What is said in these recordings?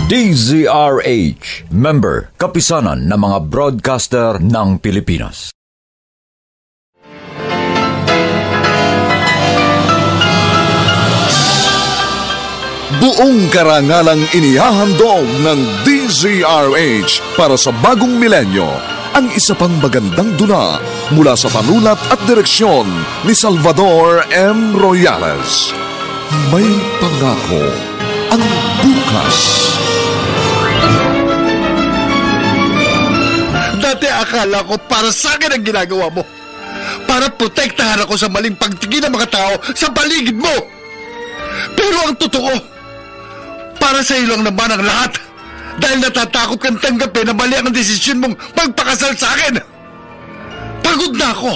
DZRH, member, kapisanan ng mga broadcaster ng Pilipinas. Buong karangalang inihahandog ng DZRH para sa bagong milenyo ang isa pang magandang dula mula sa panulat at direksyon ni Salvador M. Royales. May pangako ang bukas. Dati akala ko para sa akin ang ginagawa mo. Para protektahan ako sa maling pagtingin ng mga tao sa paligid mo. Pero ang totoo, para sa iyo lang naman ang lahat. Dahil natatakot kang tanggapin na mali ang desisyon mong magpakasal sa akin. Pagod na ako.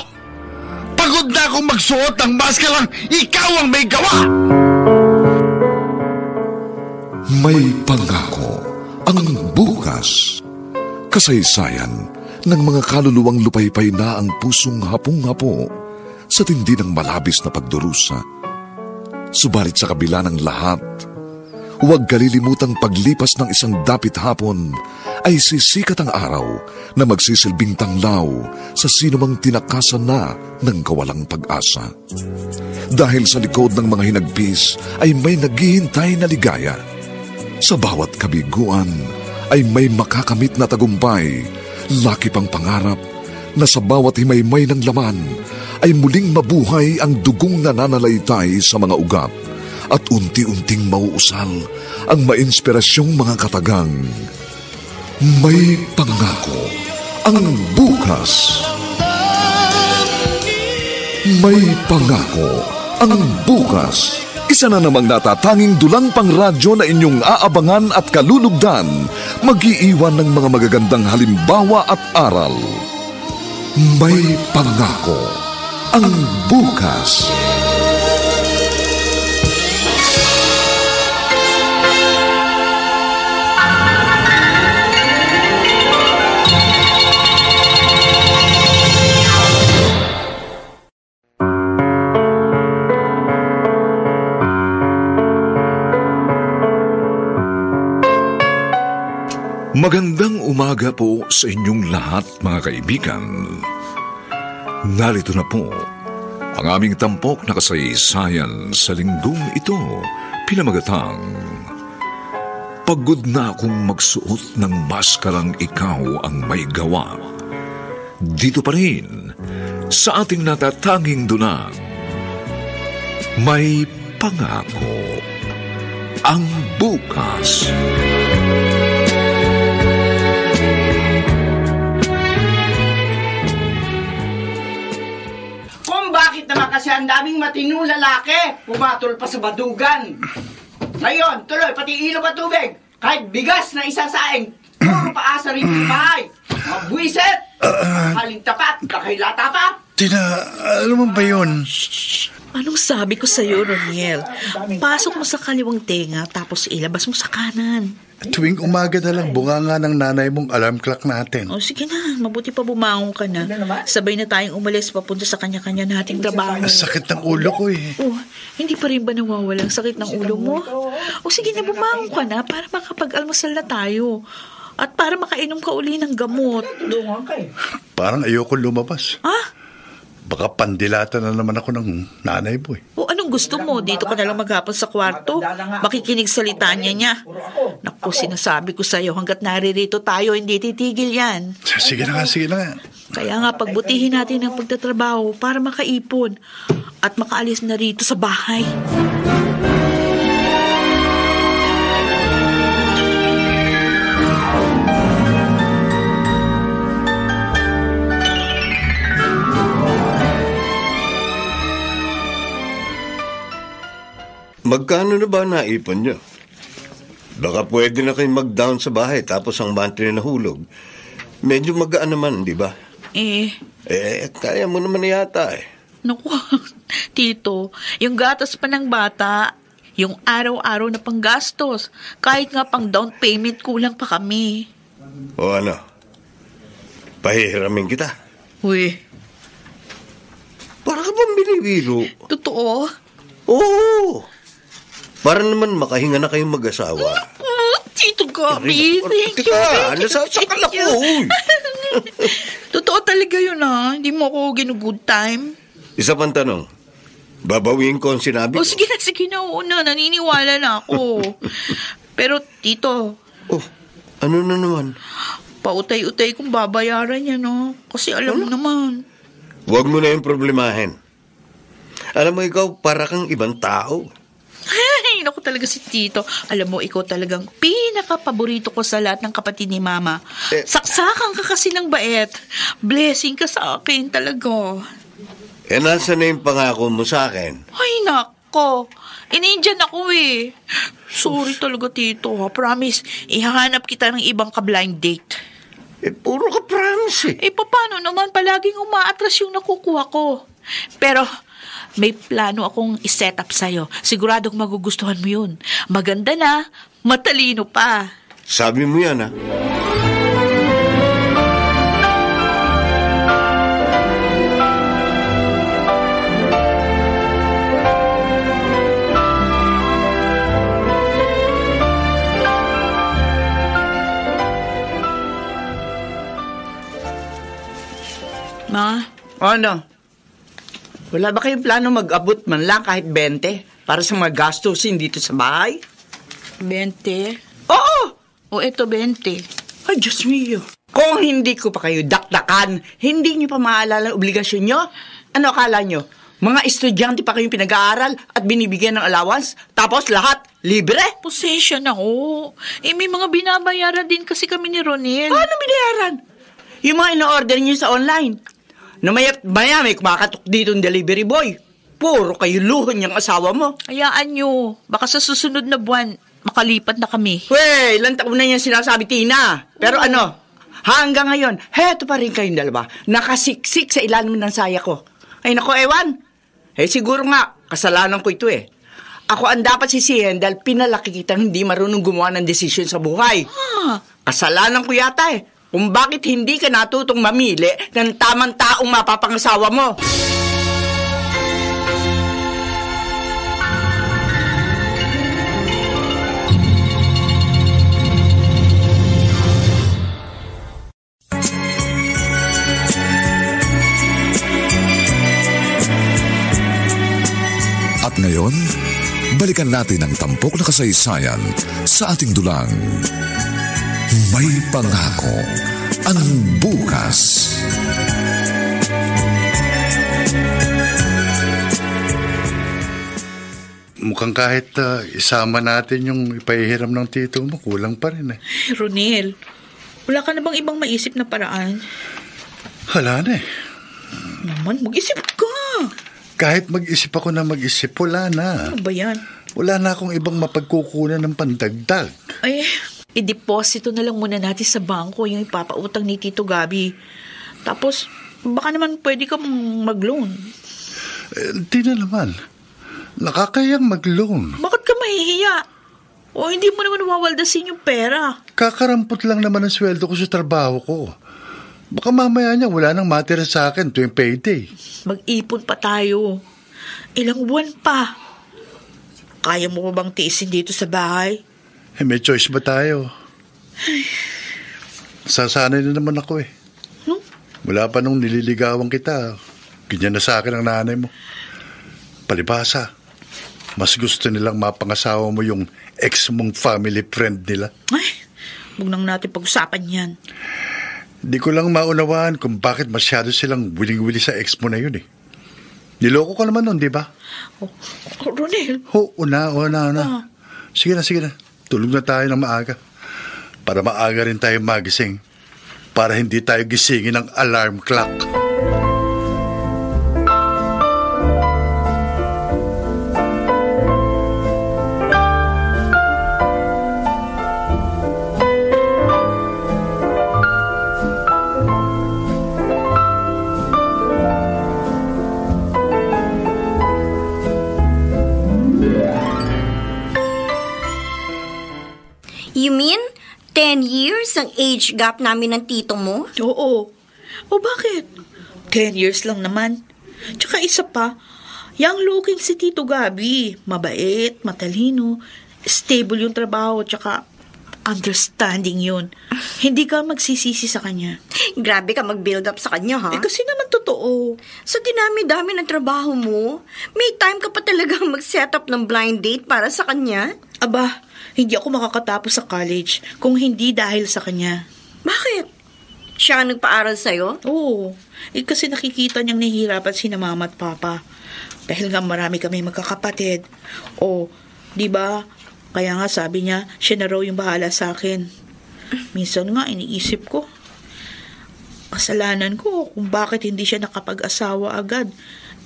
Pagod na akong magsuot ng maskarang ikaw ang may gawa. May pangako ang bukas. Kasaysayan ng mga kaluluwang lupaypay na ang pusong hapong-hapo sa tindi ng malabis na pagdurusa. Subalit sa kabila ng lahat, huwag kalilimutang paglipas ng isang dapit hapon ay sisikat ang araw na magsisilbing tanglaw sa sinumang tinakasan na ng kawalang pag-asa. Dahil sa likod ng mga hinagpis ay may naghihintay na ligaya. Sa bawat kabiguan ay may makakamit na tagumpay, laki pang pangarap na sa bawat himaymay ng laman ay muling mabuhay ang dugong nananalaytay sa mga ugat at unti-unting mauusal ang mainspirasyong mga katagang. May pangako ang bukas. May pangako ang bukas. Isa na namang natatanging dulang pangradyo na inyong aabangan at kalulugdan, mag-iiwan ng mga magagandang halimbawa at aral. May pangako ang bukas. Magandang umaga po sa inyong lahat, mga kaibigan. Narito na po ang aming tampok na kasaysayan sa linggong ito, pinamagatang Pagod na akong magsuot ng maskarang ikaw ang may gawa. Dito pa rin sa ating natatanging dunang May Pangako ang bukas. Bakit naman kasi ang daming matinong lalaki pumatol pa sa badugan? Ngayon, tuloy, pati ilog at tubig, kahit bigas na isasaing, puro paasa rin yung bahay. Mabwisit! Haling tapat, kakilata pa. Tina, alam mo ba yun? Anong sabi ko sa'yo, Roniel? Pasok mo sa kaliwang tenga, tapos ilabas mo sa kanan. Tuwing umaga na lang, bunga nga ng nanay mong alarm clock natin. O sige na, mabuti pa bumangon ka na. Sabay na tayong umalis papunta sa kanya-kanya nating trabaho. Sakit ng ulo ko eh. Oh, hindi pa rin ba nawawala ang sakit ng ulo mo? O sige na, bumangon ka na para makapag-almusal na tayo. At para makainom ka uli ng gamot. Parang ayoko lumabas. Ah? Baka pandilata na naman ako ng nanay mo eh. O anong gusto mo? Dito ka na lang maghapon sa kwarto. Makikinig sa litanya niya. Naku, sinasabi ko sa'yo, hanggat naririto tayo, hindi titigil yan. Sige na nga, sige na nga. Kaya nga, pagbutihin natin ang pagtatrabaho para makaipon at makaalis na rito sa bahay. Magkano na ba naipon nyo? Baka pwede na kayo mag-down sa bahay tapos ang monthly na hulog. Medyo magaan naman, di ba? Kaya mo naman yata eh. Naku, Tito, yung gatas pa ng bata, yung araw-araw na panggastos, kahit nga pang down payment kulang pa kami. O ano? Pahihiramin kita. Uy. Para ka bang binibiro? Totoo? Oo. Para naman makahinga na kayong mag-asawa. Tito Gabi, thank you. Nasasakal ako. Totoo talaga yun hindi mo ako ginu-good time. Isa pang tanong, babawiin ko ang sinabi ko. Sige na, oo na, naniniwala na ako. Pero Tito. Ano na naman? Pautay-utay kong babayaran niya, Kasi alam mo naman. Huwag mo na yung problemahin. Alam mo, ikaw para kang ibang tao. Ay, naku talaga si Tito. Alam mo, ikaw talagang pinaka-paborito ko sa lahat ng kapatid ni Mama. Saksakan ka kasi ng bait. Blessing ka sa akin talaga. Nasa na yung pangako mo sa akin? Ay, nako. In-Indian ako Sorry talaga, Tito. Promise, ihahanap kita ng ibang ka-blind date. Puro ka promise Paano naman palaging umaatras yung nakukuha ko? Pero may plano akong iset up sa'yo. Siguradong magugustuhan mo yun. Maganda na, matalino pa. Sabi mo yan, Ma? Ano? Wala ba kayong plano mag-abot man lang kahit 20 para sa mga gastusin dito sa bahay? 20? Oo! O eto 20. Ay, Diyos mio. Kung hindi ko pa kayo dakdakan, hindi nyo pa maalala ang obligasyon nyo? Ano akala nyo? Mga estudyante pa kayong pinag-aaral at binibigyan ng allowance, tapos lahat libre? Posesya na may mga binabayaran din kasi kami ni Ronel. Paano binayaran? Yung mga ino-order nyo sa online. Na maya may kumakatok dito ng delivery boy. Puro kayo luhon yung asawa mo. Hayaan nyo. Baka sa susunod na buwan, makalipat na kami. Wey, ilang taon na yan sinasabi, Tina. Pero hanggang ngayon, heto pa rin kayong dalawa. Nakasiksik sa ilalim ng saya ko. Ay nako, ewan. Siguro nga, kasalanan ko ito Ako ang dapat sisihin dahil pinalaki kitang hindi marunong gumawa ng desisyon sa buhay. Kasalanan ko yata kung bakit hindi ka natutong mamili ng tamang taong mapapangasawa mo. At ngayon, balikan natin ang tampok na kasaysayan sa ating dulang. May pangako ang bukas. Mukhang kahit isama natin yung ipahihiram ng tito mo, kulang pa rin Ronel, wala ka na bang ibang maisip na paraan? Wala na Naman, mag-isip ka. Kahit mag-isip ako na mag-isip, wala na. Ano ba yan? Wala na akong ibang mapagkukunan ng pandagdag. Ay, i-deposito na lang muna natin sa bangko yung ipapautang ni Tito Gabi. Tapos, baka naman pwede ka mag-loan. Hindi na naman. Nakakayang mag-loan. Bakit ka mahihiya? O hindi mo naman wawaldasin yung pera? Kakarampot lang naman ang sweldo ko sa trabaho ko. Baka mamaya niya wala nang matira sa akin tuwing payday. Mag-ipon pa tayo. Ilang buwan pa. Kaya mo ba bang tiisin dito sa bahay? May choice ba tayo? Sasanay na naman ako Mula pa nung nililigawan kita, ganyan na sa akin ang nanay mo. Palibhasa, mas gusto nilang mapangasawa mo yung ex mong family friend nila. Ay, huwag nang natin pag-usapan yan. Di ko lang maunawaan kung bakit masyado silang wiling-wili sa ex mo na yun Niloko ka naman nun, di ba? Ronel. Una. Sige na. Tulog na tayo ng maaga. Para maaga rin tayo magising. Para hindi tayo gisingin ng alarm clock. You mean 10 years ang age gap namin ng tito mo? Oo. O bakit? 10 years lang naman. Tsaka isa pa, Young looking si Tito Gabi. Mabait, matalino, stable yung trabaho, tsaka understanding yun. Hindi ka magsisisi sa kanya. Grabe ka mag-build up sa kanya, ha? Kasi naman totoo. Sa dinami-dami ng trabaho mo, may time ka pa talagang mag-set up ng blind date para sa kanya? Aba, hindi ako makakatapos sa college kung hindi dahil sa kanya. Bakit? Siya ang nagpaaral sa'yo? Oo. Kasi nakikita niyang nahihirapan sina mama at papa. Dahil nga marami kami magkakapatid. O, di ba? Kaya nga sabi niya, siya na raw yung bahala sa akin. Minsan nga, iniisip ko. Kasalanan ko kung bakit hindi siya nakapag-asawa agad.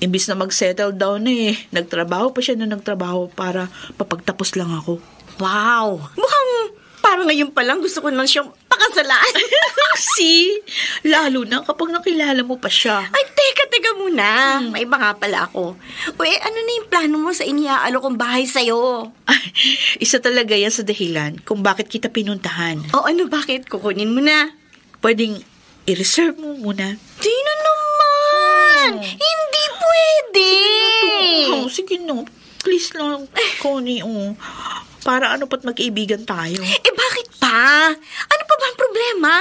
Imbis na mag-settle down nagtrabaho pa siya na nagtrabaho para papagtapos lang ako. Wow! Mukhang parang ngayon pa lang gusto ko lang siyang pakasalaan. See? Lalo na kapag nakilala mo pa siya. Ay, teka muna. May iba nga pala ako. Ano na yung plano mo sa iniaalok kong bahay sa'yo? Ay, isa talaga yan sa dahilan kung bakit kita pinuntahan. Bakit? Kukunin mo na. Pwedeng i-reserve mo muna. Di na naman! Hindi pwede! Sige no. Please lang, Connie. Para pa't magkaibigan tayo. Bakit pa? Ano pa ba ang problema?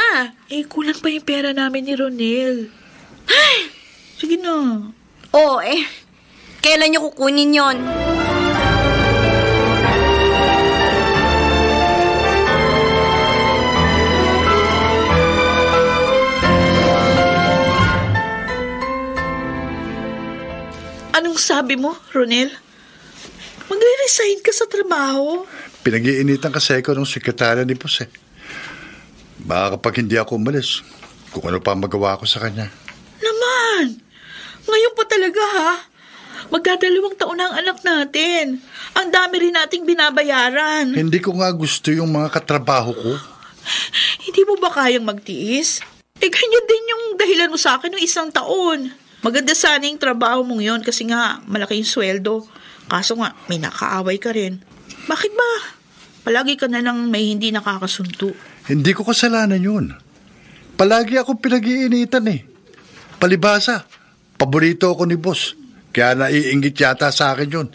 Kulang pa yung pera namin ni Ronel. Sige na. Kailan niyo kukunin yon? Anong sabi mo, Ronel? Magre-resign ka sa trabaho? Pinag-iinitan kasi ako ng sekretarya ni Boss Baka kapag hindi ako umalis, kung ano pa magawa ko sa kanya. Naman! Ngayon pa talaga, ha? Magdadalawang taon na ang anak natin. Ang dami rin nating binabayaran. Hindi ko nga gusto yung mga katrabaho ko. Hindi mo ba kayang magtiis? Ganyan din yung dahilan mo sa akin ng 1 taon. Maganda sana yung trabaho mong yon kasi nga malaki yung sweldo. Kaso nga, may nakaaway ka rin. Bakit ba? Palagi ka na lang may hindi nakakasunto. Hindi ko kasalanan yun. Palagi ako pinag-iinitan Palibasa, paborito ako ni Boss. Kaya naiinggit yata sa akin yun.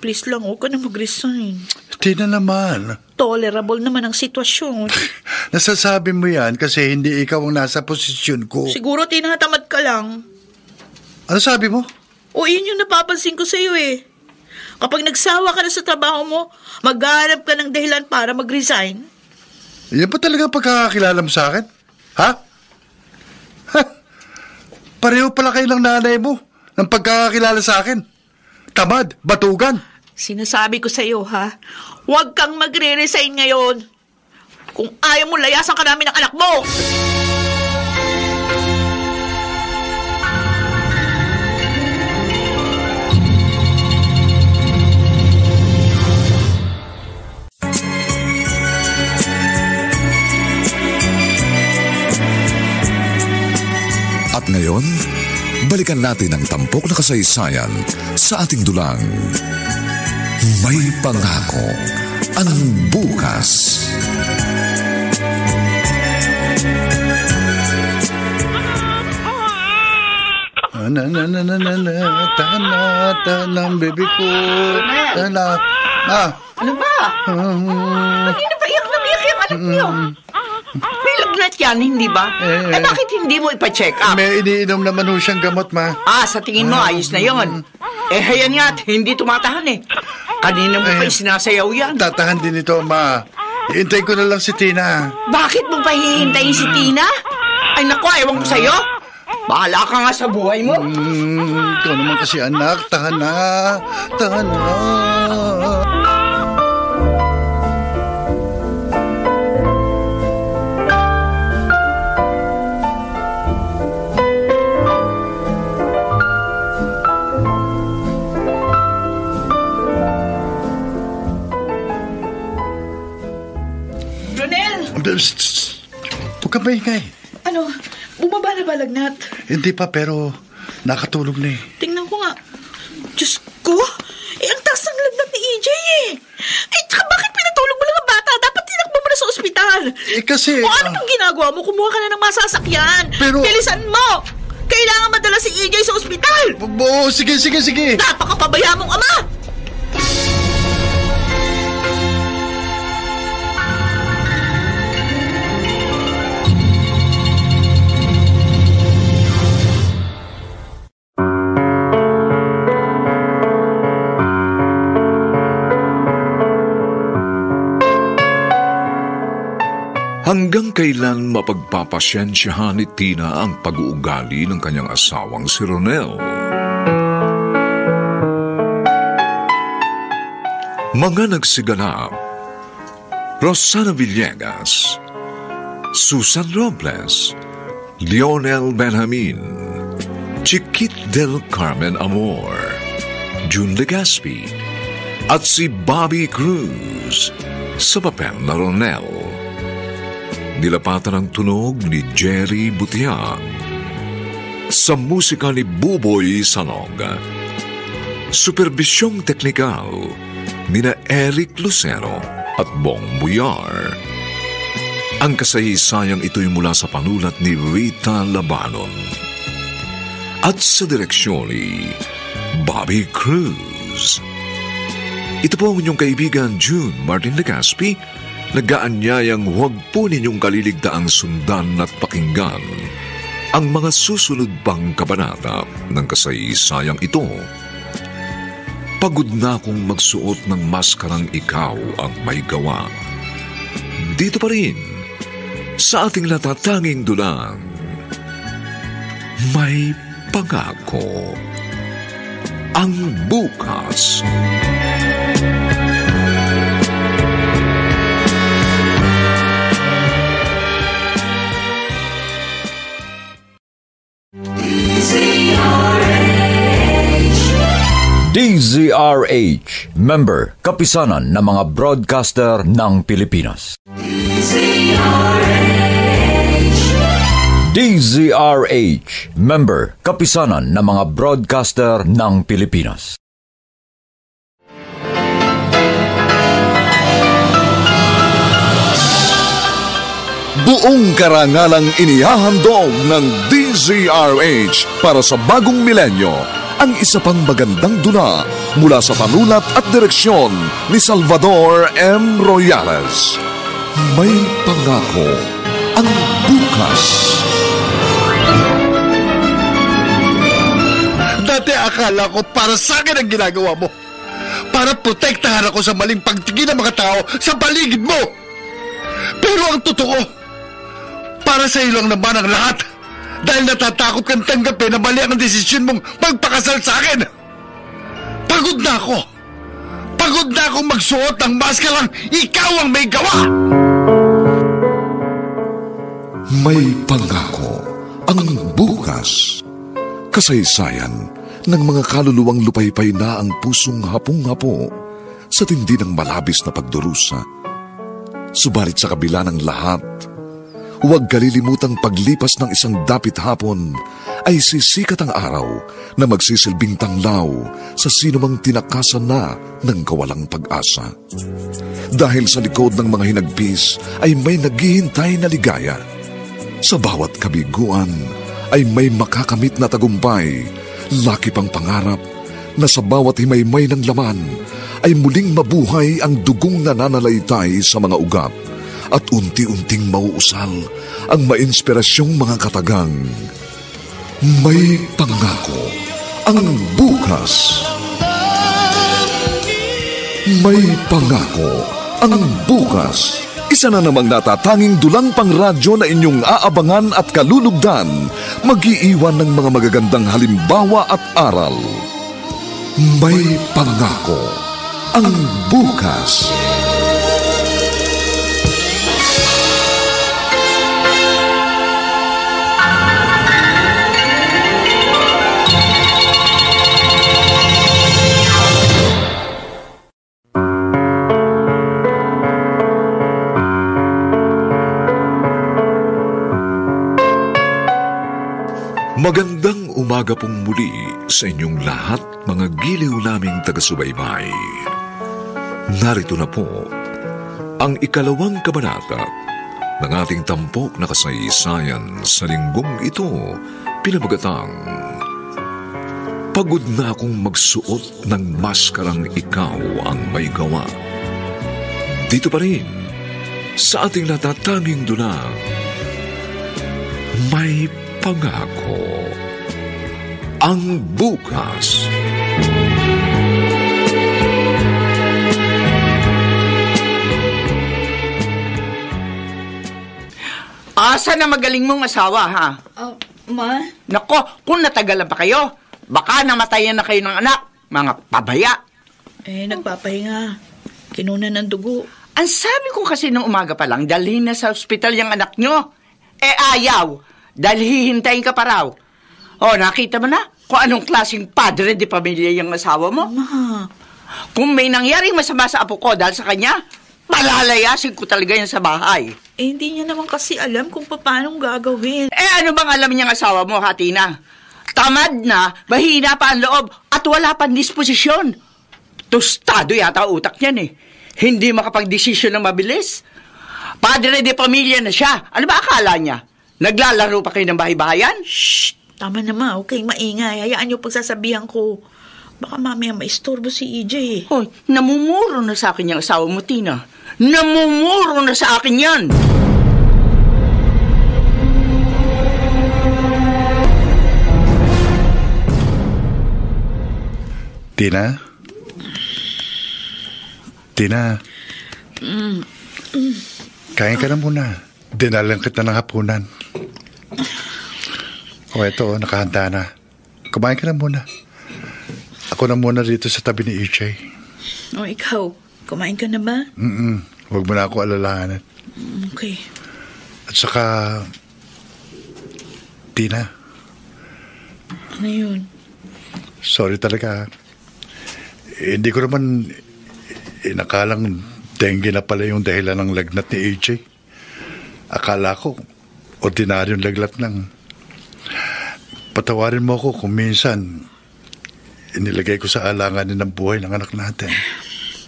Please lang, huwag ka na mag-resign. Di na naman. Tolerable naman ang sitwasyon. Nasasabi mo yan kasi hindi ikaw ang nasa posisyon ko. Siguro tinatamad ka lang. Ano sabi mo? Yun yung napapansin ko sa'yo Kapag nagsawa ka na sa trabaho mo, maghanap ka ng dahilan para mag-resign. Yan pa talaga pagkakakilala mo sa akin? Ha? Pareho pala kayo ng nanay mo ng pagkakakilala sa akin. Tamad, batugan. Sinasabi ko sa'yo, ha? Huwag kang magre-resign ngayon. Kung ayaw mo, layasan ka namin ng anak mo! At ngayon, balikan natin ang tampok na kasaysayan sa ating dulang. May pangako ang bukas. Tanang baby ko. Ano ba? Kanina pa iyak na iyak yung anak niyo. May lagnat yan, hindi ba? Bakit hindi mo ipa-check up? May iniinom naman ho siyang gamot, ma. Sa tingin mo, ayos na yon. Hayan nga, hindi tumatahan Kanina mo pa sinasayaw yan. Tatahan din ito, ma. Iintay ko na lang si Tina. Bakit mo pa hihintayin si Tina? Ay naku, ewan ko sa'yo. Bahala ka nga sa buhay mo. Ikaw naman kasi anak, tahan na. Tahan na. Huwag ka maingay. Ano? Bumaba na ba lagnat? Hindi pa, pero nakatulog na Tingnan ko nga. Diyos ko! Ang taas ng lagnat ni EJ tsaka bakit pinatulog mo lang ang bata? Dapat tinakbo mo na sa ospital. Kasi... Ano pang ginagawa mo? Kumuha ka na ng masasakyan. Pero... Bilisan mo! kailangan madala si EJ sa ospital! Oo, sige. Napakapabaya mong ama! Hanggang kailan mapagpapasyensyahan ni Tina ang pag-uugali ng kanyang asawang si Ronel? Mga nagsiganap: Rosana Villegas, Susan Robles, Lionel Benjamin, Chiquit del Carmen Amor, June Legaspi, at si Bobby Cruz sa papel na Ronel. Nilapatan ang tunog ni Jerry Butia. Sa musika ni Buboy Sanog. Superbisyong teknikal nina Eric Lucero at Bong Buyar. Ang kasaysayang ito'y mula sa panulat ni Rita Labanon. At sa direksyon ni Bobby Cruz. Ito po ang inyong kaibigan June Martin Legaspi, nag-aanyayang huwag po ninyong kaliligtaang sundan at pakinggan ang mga susunod pang kabanata ng kasaysayang ito. Pagod na akong magsuot ng maskarang ikaw ang may gawa. Dito pa rin, sa ating natatanging dulang, may pangako ang bukas. DZRH, member, kapisanan ng mga broadcaster ng Pilipinas. DZRH, member, kapisanan ng mga broadcaster ng Pilipinas. Buong karangalang inihahandog ng DZRH para sa bagong milenyo ang isa pang magandang dula mula sa panulat at direksyon ni Salvador M. Royales. May pangako ang bukas. Dati akala ko para sa akin ang ginagawa mo. Para protektahan ako sa maling pagtingin ng mga tao sa paligid mo. Pero ang totoo, para sa iyo lang naman ang lahat. Dahil natatakot kang tanggapin na mali ang desisyon mong magpakasal sa akin. Pagod na ako. Pagod na akong magsuot ng maskarang ikaw ang may gawa. May pangako ang bukas. Kasaysayan ng mga kaluluwang lupaypay na ang pusong hapong-hapo sa tindi ng malabis na pagdurusa. Subalit sa kabila ng lahat, huwag kalilimutang paglipas ng isang dapit hapon ay sisikat ang araw na magsisilbing tanglaw sa sinumang tinakasan na ng kawalang pag-asa. Dahil sa likod ng mga hinagpis ay may naghihintay na ligaya. Sa bawat kabiguan ay may makakamit na tagumpay, laki pang pangarap na sa bawat himaymay ng laman ay muling mabuhay ang dugong nananalaytay sa mga ugat at unti-unting mauusal ang mainspirasyong mga katagang. May pangako ang bukas. May pangako ang bukas. Isa na namang natatanging dulang pangradyo na inyong aabangan at kalulugdan, mag-iiwan ng mga magagandang halimbawa at aral. May pangako ang bukas. Magandang umaga pong muli sa inyong lahat, mga giliw naming taga-subaybay. Narito na po ang ikalawang kabanata ng ating tampok na kasaysayan sa linggong ito pinamagatang pagod na akong magsuot ng maskarang ikaw ang may gawa. Dito pa rin, sa ating natatanging dunang, may pangako ang bukas. Asa na magaling mong asawa, ha? Ma? Nako, kung natagalan pa kayo, baka namatayan na kayo ng anak, mga pabaya. Nagpapahinga. Kinuna ng dugo. Ang sabi ko kasi nung umaga pa lang, dalhin na sa ospital yung anak nyo. Ayaw. Dahil hihintayin ka pa raw. Nakita mo na kung anong klaseng padre de pamilya yung asawa mo? Ma. Kung may nangyaring masama sa apo ko dahil sa kanya, palalayasin ko talaga yan sa bahay. Hindi niya naman kasi alam kung paano gagawin. Ano bang alam niyang asawa mo, Hatina? Tamad na, mahina pa ang loob, at wala pang disposisyon. Tostado yata utak niyan eh. Hindi makapag-desisyon ng mabilis. Padre de pamilya na siya. Ano ba akala niya? Naglalaro pa kayo ng bahay-bahayan? Shh! Tama naman, huwag kayong maingay. Hayaan niyo pagsasabihan ko. Baka mamaya maistorbo si EJ. Hoy, namumuro na sa akin yung asawa mo, Tina. Namumuro na sa akin yan! Tina? Tina? Kain ka na muna. Dinalang kita ng hapunan. Eto, nakahanda na. Kumain ka na muna. Ako na muna dito sa tabi ni EJ. Ikaw, kumain ka na ba? Huwag mo na ako alalahanan. Okay. At saka, Tina. Ano yun? Sorry talaga. Hindi ko naman inakalang dengue na pala yung dahilan ng lagnat ni EJ. Akala ko, ordinaryong laglat lang. Patawarin mo ako kung minsan inilagay ko sa alanganin ng buhay ng anak natin.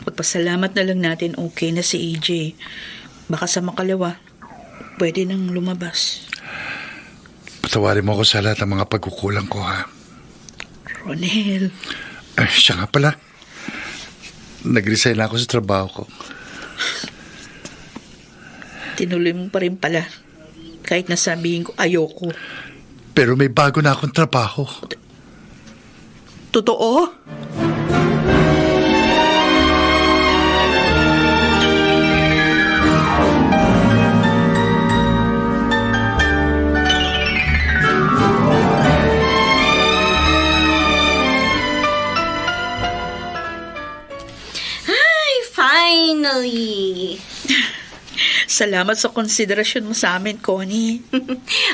Pagpasalamat na lang natin okay na si EJ. Baka sa makalawa, pwede nang lumabas. Patawarin mo ako sa lahat ng mga pagkukulang ko, ha? Ronel. Siya nga pala. Nag-resign ako sa trabaho ko. Tinuloy mo pa rin pala. Kahit nasabihin ko ayoko. Pero may bago na akong trabaho. Totoo? Finally! Salamat sa konsiderasyon mo sa amin, Connie.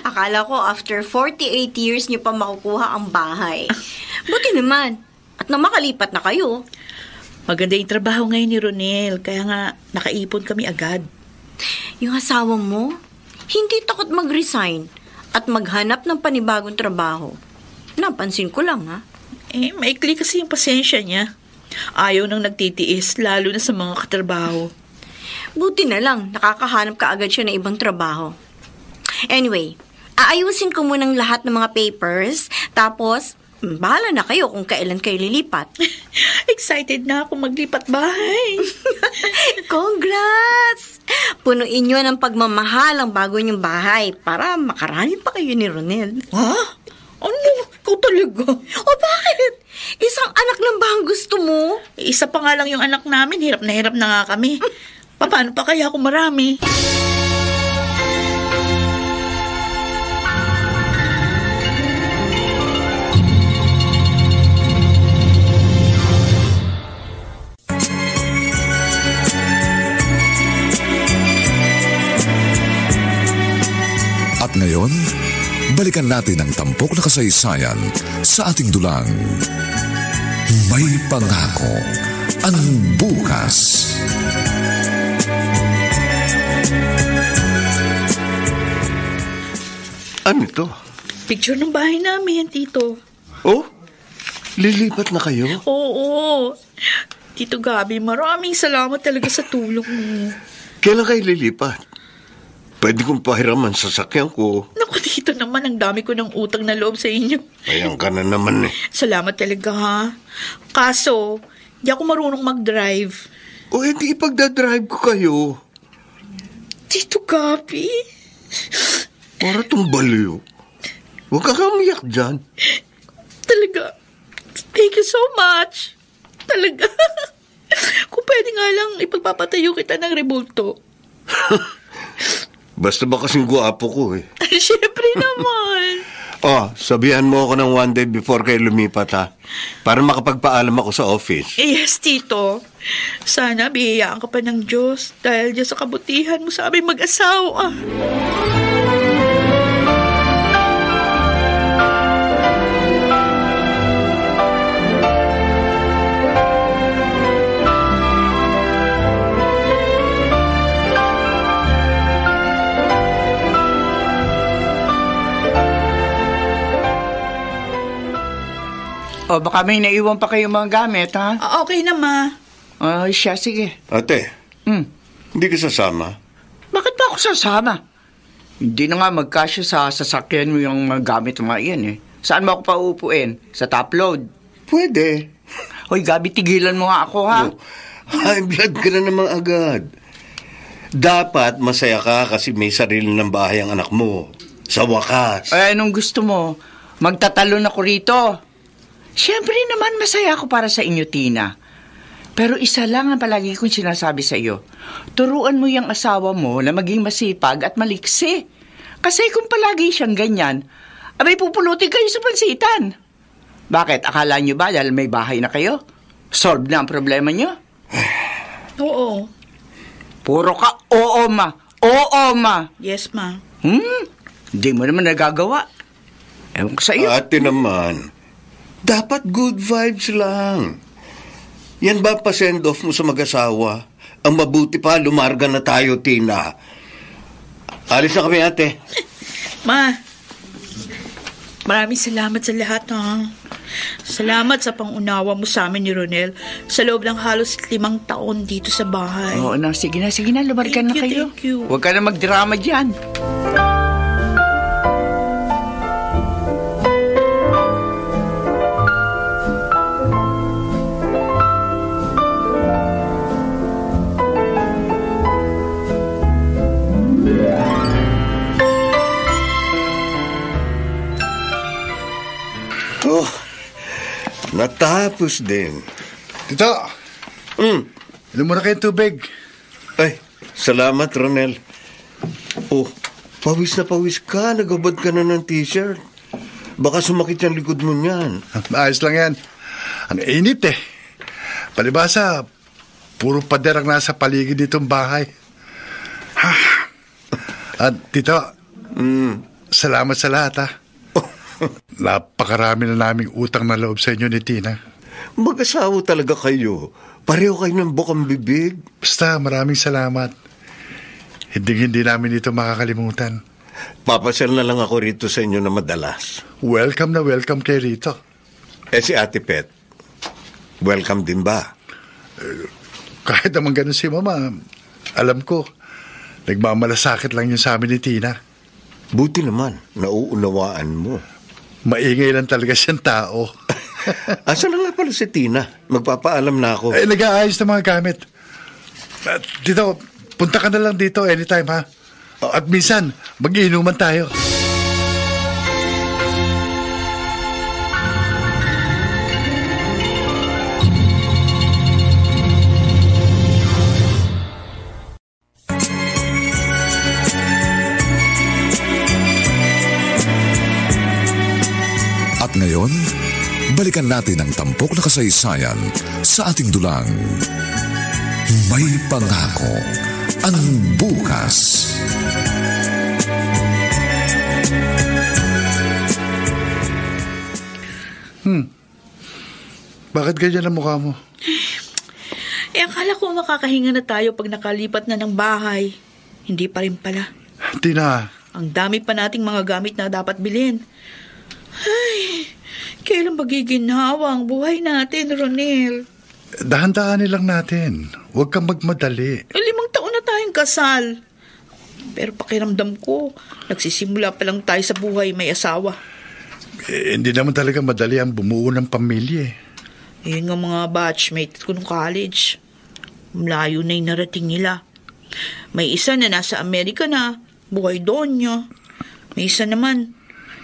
Akala ko after 48 years niyo pa makukuha ang bahay. Buti naman. At na makalipat na kayo. Maganda yung trabaho ngayon ni Ronel, kaya nga nakaipon kami agad. Yung asawa mo, hindi takot mag-resign at maghanap ng panibagong trabaho. Napansin ko lang, ha? Maikli kasi yung pasensya niya. Ayaw nang nagtitiis, lalo na sa mga katrabaho. Buti na lang, nakakahanap ka agad siya ng ibang trabaho. Anyway, aayusin ko munang lahat ng mga papers, tapos bahala na kayo kung kailan kayo lilipat. Excited na ako maglipat bahay. Congrats! Punuin nyo ng pagmamahal ang bago nyong bahay para makarami pa kayo ni Ronel. Ha? Ano? Ikaw talaga? O bakit? Isang anak lang ba ang gusto mo? Isa pa nga lang yung anak namin, hirap na nga kami. Paano pa kaya kung marami? At ngayon, balikan natin ang tampok na kasaysayan sa ating dulang. May pangako ang bukas. Ano ito? Picture ng bahay namin, Tito. Oh? Lilipat na kayo? Oo. Tito Gabi, maraming salamat talaga sa tulong mo. Kailan kayo lilipat? Pwede kong pahiraman sa sasakyan ko. Naku, dito naman ang dami ko ng utang na loob sa inyo. Ayan ka na naman eh. Salamat talaga ha. Kaso, di ako marunong mag-drive. O hindi ipagdadrive ko kayo. Tito Gabi. Para tong baliw. Huwag kang umiyak dyan. Talaga. Thank you so much. Talaga. Kung pwede nga lang ipagpapatayo kita ng rebulto. Basta ba kasing guwapo ko eh. Siyempre naman. Sabihan mo ako ng one day before kayo lumipat ha. Para makapagpaalam ako sa office. Yes, Tito. Sana bihiyaan ka pa ng Diyos dahil dyan sa kabutihan mo sa aming mag-asawa. Baka may naiwan pa kayong mga gamit, ha? Okay na, Ma. Siya, sige. Ate, hindi ka sasama? Bakit ba ako sasama? Hindi na nga magkasya sa sasakyan mo yung mga gamit mga iyan, eh. Saan mo ako pauupuin? Sa top load? Pwede. Hoy, Gabi, tigilan mo nga ako, ha? High blood ka na naman agad. Dapat masaya ka kasi may sarili ng bahay ang anak mo. Sa wakas. Anong gusto mo? Magtatalon ako rito. Siyempre naman masaya ako para sa inyo, Tina. Pero isa lang ang palagi kong sinasabi sa iyo. Turuan mo yung asawa mo na maging masipag at maliksi. Kasi kung palagi siyang ganyan, abay pupulutin kayo sa pansitan. Bakit? Akala nyo ba dahil may bahay na kayo? Solve na ang problema nyo? Oo. Puro ka, oo ma. Oo ma. Yes, Ma. Hindi mo naman nagagawa. Ewan ko sa iyo. Ate naman, dapat good vibes lang. Yan ba pa-send off mo sa mag-asawa? Ang mabuti pa, lumarga na tayo, Tina. Alis na kami, ate. Ma, maraming salamat sa lahat, ha? Salamat sa pangunawa mo sa amin ni Ronel sa loob ng halos 5 taon dito sa bahay. Oo na, sige na, lumarga na kayo. Thank you. Huwag ka na magdrama dyan. Natapos din. Tito! Inom mo na kayong tubig. Ay, salamat, Ronel. Pawis na pawis ka. Nagabad ka na ng t-shirt. Baka sumakit yung likod mo niyan. Ayos lang yan. Ang init eh. Palibasa, puro pader ang nasa paligid ditong bahay. At Tito, salamat sa lahat ha. Napakarami na naming utang na loob sa inyo ni Tina. Mag-asawa talaga kayo. Pareho kayo ng bukang bibig. Basta maraming salamat. Hindi namin ito makakalimutan. Papasyal na lang ako rito sa inyo na madalas. Welcome na welcome kay rito. Si Ate Pet, welcome din ba? Kahit naman ganun si Mama, alam ko, nagmamalasakit lang yun sa amin ni Tina. Buti naman, nauunawaan mo. Maingay lang talaga siyang tao. Asa na nga pala si Tina? Magpapaalam na ako. Nag-aayos ng mga gamit. Tito, punta ka na lang dito anytime ha. At minsan, mag-iinuman tayo. Ngayon, balikan natin ang tampok na kasaysayan sa ating dulang. May pangako ang bukas. Bakit ganyan ang mukha mo? Akala ko makakahinga na tayo pag nakalipat na ng bahay. Hindi pa rin pala. Tina. Ang dami pa nating mga gamit na dapat bilhin. Ay, kailan magiginhawa ang buhay natin, Ronel? Dahan-dahanin lang natin. Huwag kang magmadali. 5 taon na tayong kasal. Pero pakiramdam ko, nagsisimula pa lang tayo sa buhay may asawa. Hindi naman talaga madali ang bumuo ng pamilya eh. Yun nga mga batchmate ko nung college. Malayo na yung narating nila. May isa na nasa Amerika na, buhay doon niya. May isa naman,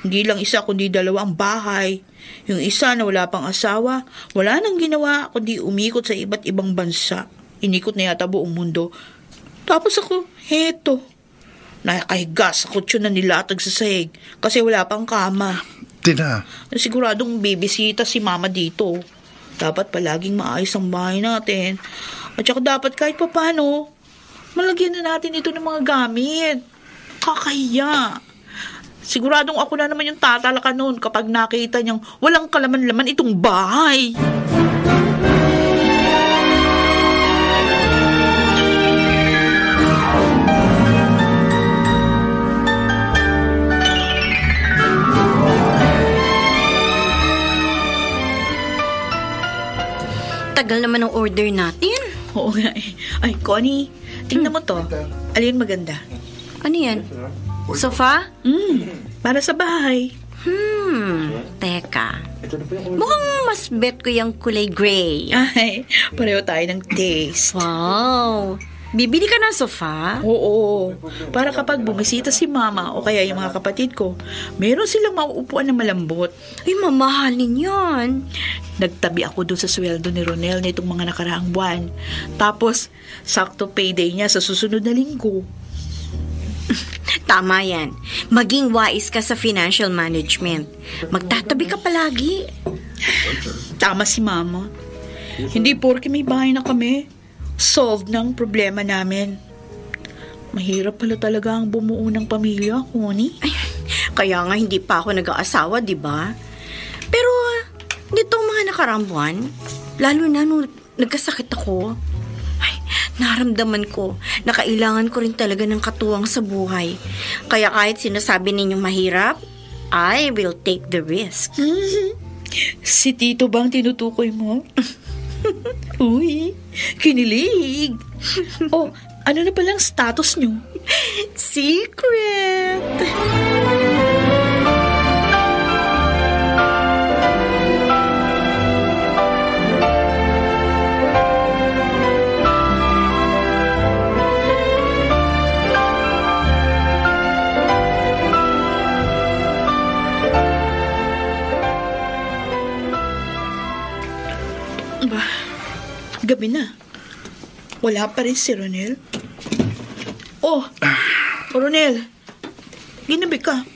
hindi lang isa kundi 2 ang bahay. Yung isa na wala pang asawa, wala nang ginawa kundi umikot sa iba't ibang bansa. Inikot na yata buong mundo. Tapos ako, heto. Nakahiga sa kutsyon na nilatag sa sahig kasi wala pang kama. Tina. Siguradong bibisita si mama dito. Dapat palaging maayos ang bahay natin. At saka dapat kahit papano, malagyan na natin ito ng mga gamit. Kakahiya. Siguradong ako na naman yung tatalakan noon kapag nakita niyang walang kalaman-laman itong bahay. Tagal naman ang order natin. Oo nga eh. Ay, Connie, tingnan mo to. Alin maganda? Ano yan? Sofa? Para sa bahay. Teka. Mukhang mas bet ko yung kulay gray. Ay, pareho tayo ng taste. Wow. Bibili ka ng sofa? Oo. Para kapag bumisita si mama o kaya yung mga kapatid ko, meron silang mauupuan na malambot. Ay, mamahalin yan. Nagtabi ako doon sa sweldo ni Ronel nitong mga nakaraang buwan. Tapos, sakto payday niya sa susunod na linggo. Tama yan. Maging wise ka sa financial management. Magtatabi ka palagi. Tama si mama. Hindi porke may bahay na kami, solved ng problema namin. Mahirap pala talaga ang bumuo ng pamilya, Connie. Ay, kaya nga hindi pa ako nag-aasawa, di ba? Pero, nitong mga nakaraang buwan, lalo na nung nagkasakit ako, naramdaman ko na kailangan ko rin talaga ng katuwang sa buhay. Kaya kahit sinasabi ninyong mahirap, I will take the risk. Si Tito bang tinutukoy mo? Uy, kinilig. Oh, ano na palang status nyo? Secret. Gabi na. Wala pa rin si Ronel. Oh, Ronel. Ginabi ka.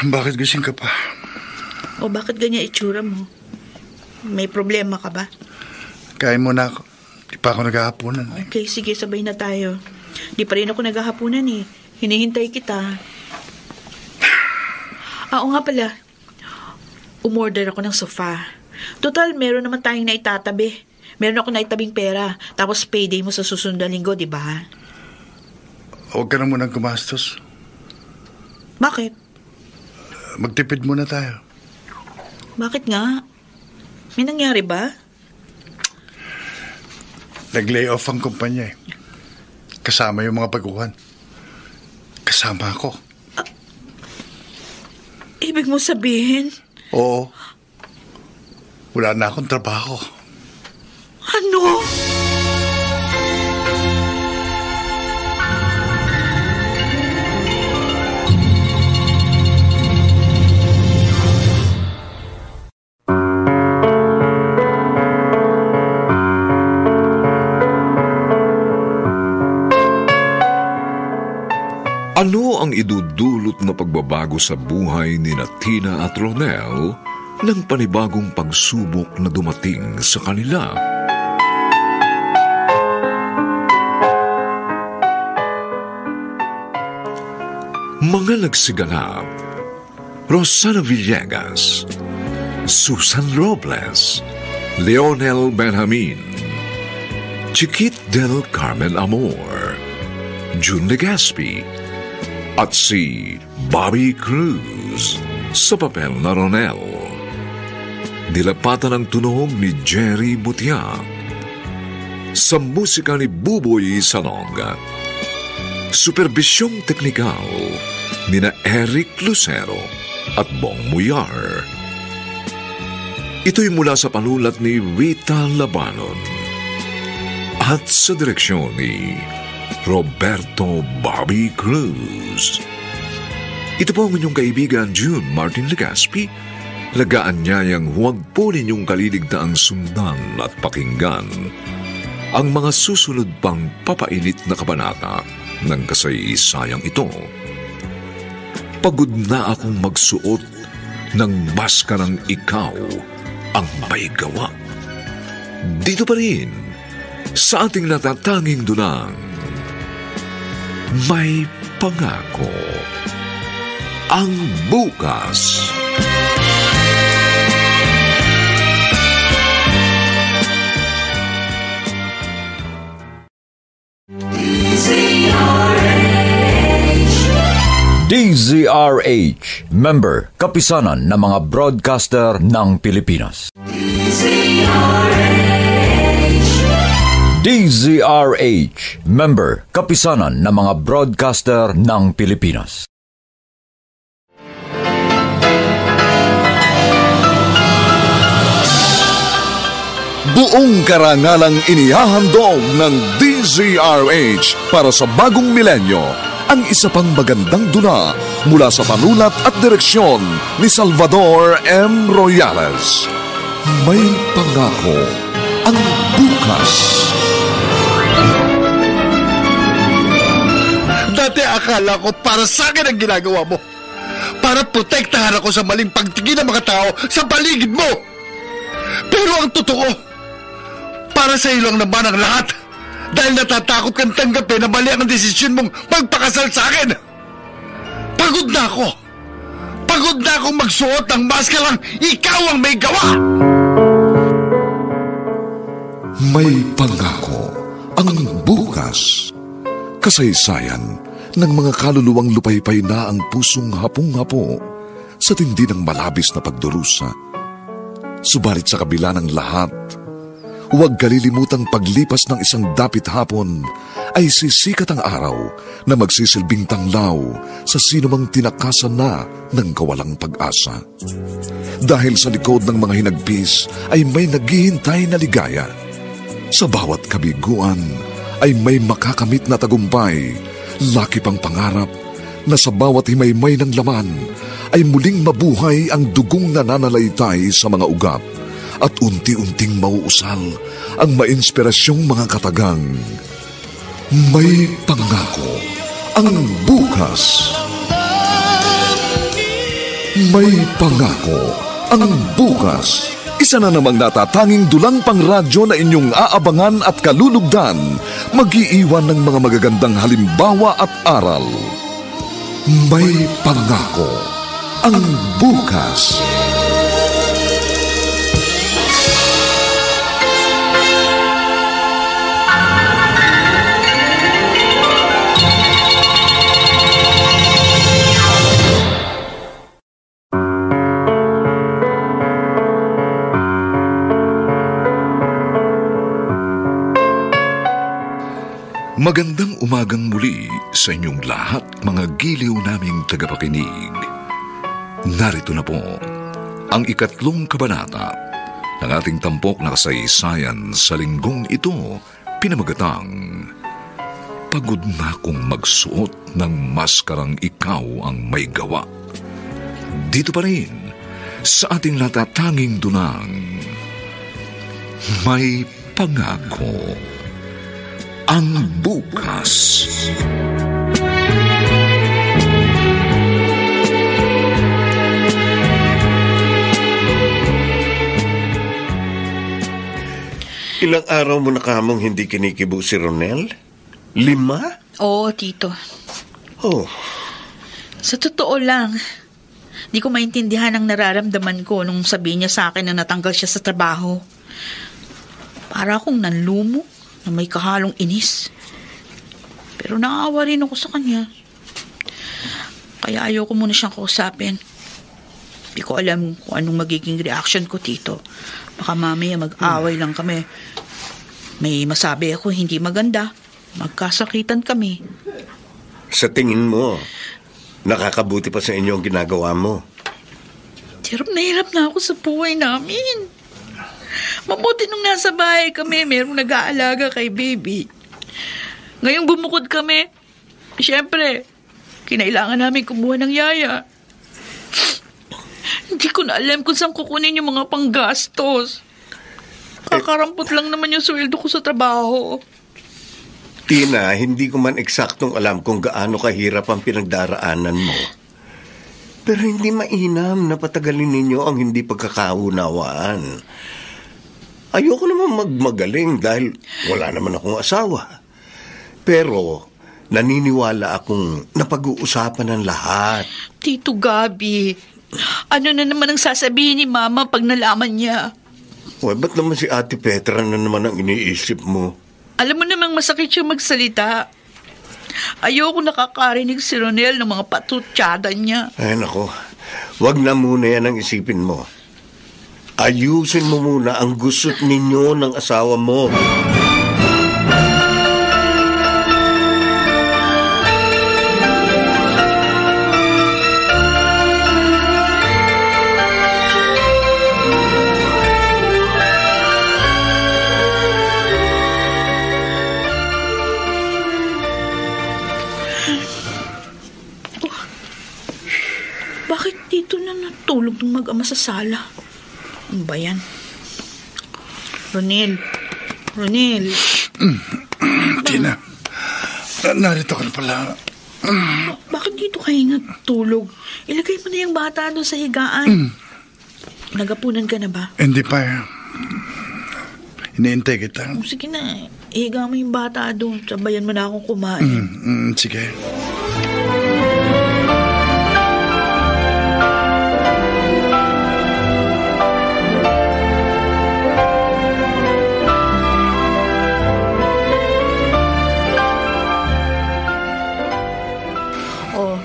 Bakit gising ka pa? O bakit ganyan itsura mo? May problema ka ba? Kain mo na ako. Di pa ako naghahaponan. Okay, sige, sabay na tayo. Di pa rin ako naghahaponan eh. Hinihintay kita. Oo nga pala. Umorder ako ng sofa. Total, meron naman tayong naitatabi. Meron ako naitabing pera. Tapos payday mo sa susunod na linggo, di ba? Huwag ka na munang gumastos. Bakit? Magtipid muna tayo. Bakit nga? May nangyari ba? Nag-lay off ang kumpanya eh. Kasama yung mga baguhan. Kasama ako. Ibig mo sabihin? Oo. Wala na akong trabaho. Ano? Ano ang idudulot na pagbabago sa buhay ni Tina at Ronel ng panibagong pagsubok na dumating sa kanila? Mga nagsiganap: Rosana Villegas, Susan Robles, Leonel Benjamin, Chiquit del Carmen Amor, June Legaspi, at si Bobby Cruz sa papel na Ronel. Dilapatan ang tunog ni Jerry Butiak. Sa musika ni Buboy Salonga. Superbisyong teknikal nina Eric Lucero at Bong Muyar. Ito'y mula sa panulat ni Rita Labanon at sa direksyon ni Roberto Bobby Cruz. Ito po ang inyong kaibigan June Martin Legaspi. Lagaan niyayang huwag po ninyong kaliligtaang sundan at pakinggan ang mga susunod pang papainit na kabanata ng kasaysayang ito. Pagod na akong magsuot ng maskarang ikaw ang may gawa. Dito pa rin sa ating natatanging dunang may pangako ang bukas. DZRH, member, kapisanan ng mga broadcaster ng Pilipinas. DZRH, member, kapisanan ng mga broadcaster ng Pilipinas. Buong karangalang inihahandog ng DZRH para sa bagong milenyo ang isa pang magandang dula mula sa panulat at direksyon ni Salvador M. Royales. May pangako ang bukas. Dati akala ko para sa akin ang ginagawa mo. Para protektahan ako sa maling pagtingin ng mga tao sa paligid mo. Pero ang totoo, para sa iyo lang naman ang lahat. Dahil natatakot kang tanggapin na mali ang desisyon mong magpakasal sa akin. Pagod na ako. Pagod na akong magsuot ng maskarang ikaw ang may gawa. May pangako ang bukas. Kasaysayan ng mga kaluluwang lupaypay na ang pusong hapong-hapo sa tindi ng malabis na pagdurusa. Subalit sa kabila ng lahat, huwag kalilimutang paglipas ng isang dapit hapon ay sisikat ang araw na magsisilbing tanglaw sa sinumang tinakasan na ng kawalang pag-asa. Dahil sa likod ng mga hinagpis ay may naghihintay na ligaya. Sa bawat kabiguan ay may makakamit na tagumpay, laki pang pangarap na sa bawat himaymay ng laman ay muling mabuhay ang dugong nananalaytay sa mga ugat at unti-unting mauusal ang mainspirasyong mga katagang. May pangako ang bukas. May pangako ang bukas. Isa na namang natatanging dulang pangradyo na inyong aabangan at kalulugdan, mag-iiwan ng mga magagandang halimbawa at aral. May pangako ang bukas. Magandang umagang muli sa inyong lahat, mga giliw naming tagapakinig. Narito na po ang 3 kabanata ng ating tampok na kasaysayan sa linggong ito, pinamagatang Pagod na akong magsuot ng maskarang ikaw ang may gawa. Dito pa rin sa ating natatanging dunang May Pangako ang bukas. Ilang araw mo na kamong hindi kinikibo si Ronel? 5? Oo, Tito. Oh. Sa totoo lang, di ko maintindihan ang nararamdaman ko nung sabihin niya sa akin na natanggal siya sa trabaho. Para akong nanlumo na may kahalong inis. Pero naawa rin ako sa kanya. Kaya ayoko muna siyang kausapin. Di ko alam kung anong magiging reaction ko, Tito. Baka mamaya mag-away lang kami. May masabi ako hindi maganda. Magkasakitan kami. Sa tingin mo, nakakabuti pa sa inyo ang ginagawa mo? Hirap na ako sa buhay namin. Mabuti nung nasa bahay kami, merong nag-aalaga kay baby. Ngayong bumukod kami, siyempre, kinailangan namin kumuha ng yaya. Hindi ko na alam kung saan kukunin yung mga panggastos. Kakarampot lang naman yung sweldo ko sa trabaho. Tina, hindi ko man eksaktong alam kung gaano kahirap ang pinagdaraanan mo. Pero hindi mainam na patagalin ninyo ang hindi pagkakaunawaan. Ayoko naman magmagaling dahil wala naman akong asawa. Pero naniniwala akong napag-uusapan ng lahat. Tito Gabi, ano na naman ang sasabihin ni Mama pag nalaman niya? Uy, ba't naman si Ate Petra na naman ang iniisip mo? Alam mo namang masakit siya magsalita. Ayoko nakakarinig si Ronel ng mga patutsada niya. Ay, nako. Wag na muna yan ang isipin mo. Ayusin mo muna ang gusot ninyo ng asawa mo. Bakit dito na natulog ng mag-ama sa sala? Ano ba yan? Ronel. Tina, narito ka na pala. Bakit dito kayo natulog? Ilagay mo na yung bata doon sa higaan. Nagapunan ka na ba? Hindi pa. Iniintay kita. Sige na, ihiga mo yung bata doon. Sabayan mo na akong kumain. Sige.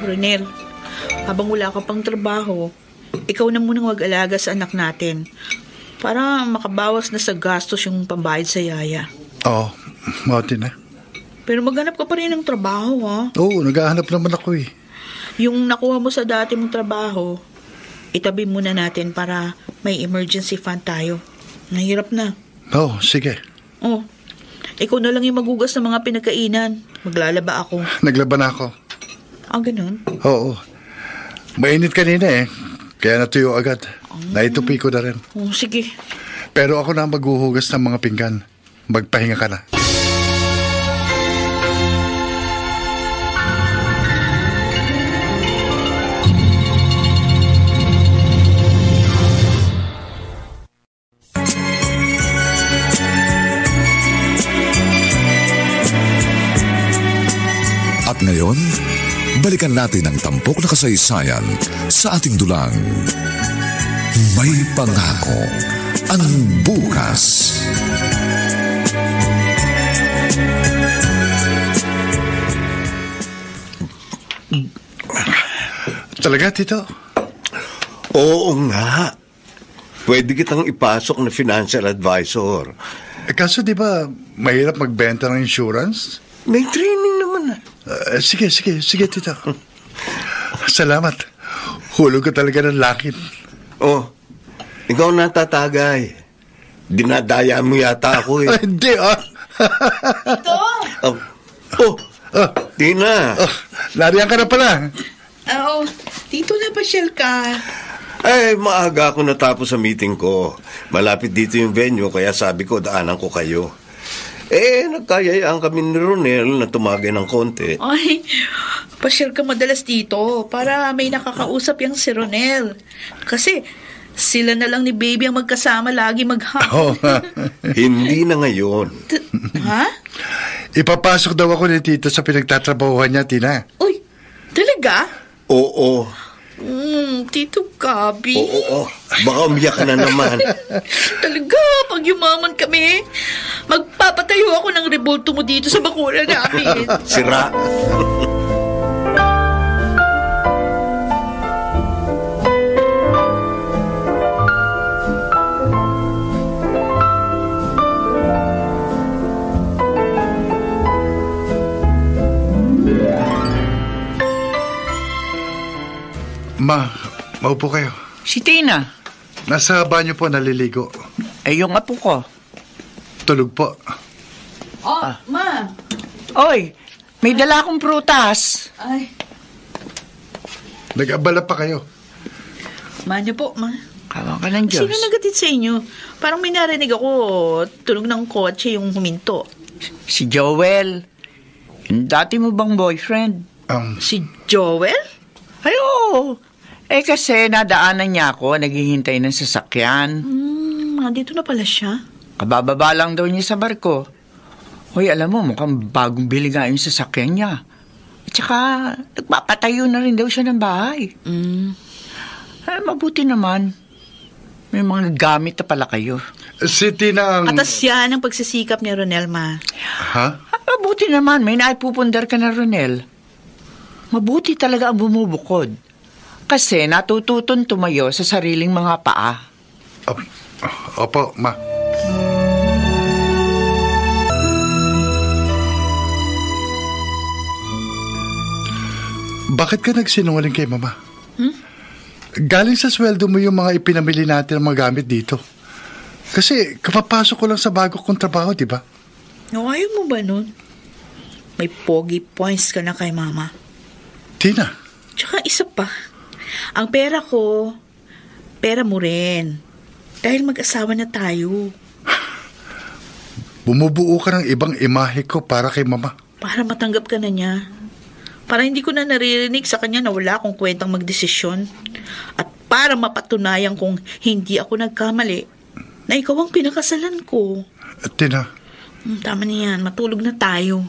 Ronel, habang wala ka pang trabaho, ikaw na munang mag-alaga sa anak natin para makabawas na sa gastos yung pambayad sa yaya. Oo, mati na. Pero maghanap ka pa rin ng trabaho, ha? Oo, naghahanap naman ako eh. Yung nakuha mo sa dati mong trabaho, itabi muna natin para may emergency fund tayo. Nahirap na. Oo, sige. Oh, ikaw na lang yung magugas ng mga pinagkainan. Maglalaba ako. Naglaba na ako. Ah, ganun? Oo. Mainit kanina eh. Kaya natuyo agad. Naitupi ko na rin. Oh, sige. Pero ako na maghuhugas ng mga pinggan. Magpahinga ka na. At ngayon, balikan natin ang tampok na kasaysayan sa ating dulang. May pangako ang bukas. Talaga, Tito? Oo nga. Pwede kitang ipasok na financial advisor. Kaso di ba mahirap magbenta ng insurance? May training naman. Sige, Tito. Salamat. Hulog ko talaga ng lakit. Oh, ikaw natatagay. Dinadaya mo yata ako eh. Hindi, Ito! Tina. Nariyan ka na pala. Oo, dito na pasyal ka. Ay, maaga ako natapos sa meeting ko. Malapit dito yung venue, kaya sabi ko, daanan ko kayo. Nagkayayaan kami ni Ronel na tumagay ng konti. Ay, pasyal ka madalas dito para may nakakausap yung si Ronel. Kasi sila na lang ni Baby ang magkasama lagi maghapon. Hindi na ngayon. Ha? Ipapasok daw ako ni Tito sa pinagtatrabahuhan niya, Tina. Uy, talaga? Oo. Tito Gabi. Oo. Baka umiyak ka na naman. Talaga, pag yumaman kami, magpapatayo ako ng rebulto mo dito sa bakura namin. Sira. Ma, maupo kayo. Si Tina. Nasa banyo po, naliligo. Yung apo ko. Tulog po. Ma. Oy, may dala akong prutas. Ay, Nag-abala pa kayo. manyo po, ma. Kawan ka ng Diyos. Sino nagatid sa inyo? Parang may narinig ako, tunog ng kotse yung huminto. Si Joel. Yung dati mo bang boyfriend? Si Joel? Ay, oo. Kasi nadaanan niya ako, naghihintay ng sasakyan. Dito na pala siya. Kabababa lang daw niya sa barko. Hoy, alam mo, mukhang bagong bili nga yung sasakyan niya. At saka, nagpapatayo na rin daw siya ng bahay. Mabuti naman. May mga gamit na pala kayo. Si Tina ang... Atas yan ang pagsisikap ni Ronel, ma. Ha? Mabuti naman, may naipupundar ka na, Ronel. Mabuti talaga ang bumubukod. Kasi natututun tumayo sa sariling mga paa. Opo, ma. Bakit ka nagsinungaling kay Mama? Galing sa sweldo mo yung mga ipinamili natin ng mga gamit dito. Kasi kapapasok ko lang sa bago kong trabaho, di ba? Ayaw mo ba nun? May pogi points ka na kay Mama. Tina. Tsaka isa pa. Ang pera ko, pera mo rin. Dahil mag-asawa na tayo. Bumubuo ka ng ibang imahe ko para kay Mama. Para matanggap ka na niya. Para hindi ko na naririnig sa kanya na wala akong kwentang magdesisyon. At para mapatunayan kong hindi ako nagkamali, na ikaw ang pinakasalan ko. Tina. Tama na yan, matulog na tayo.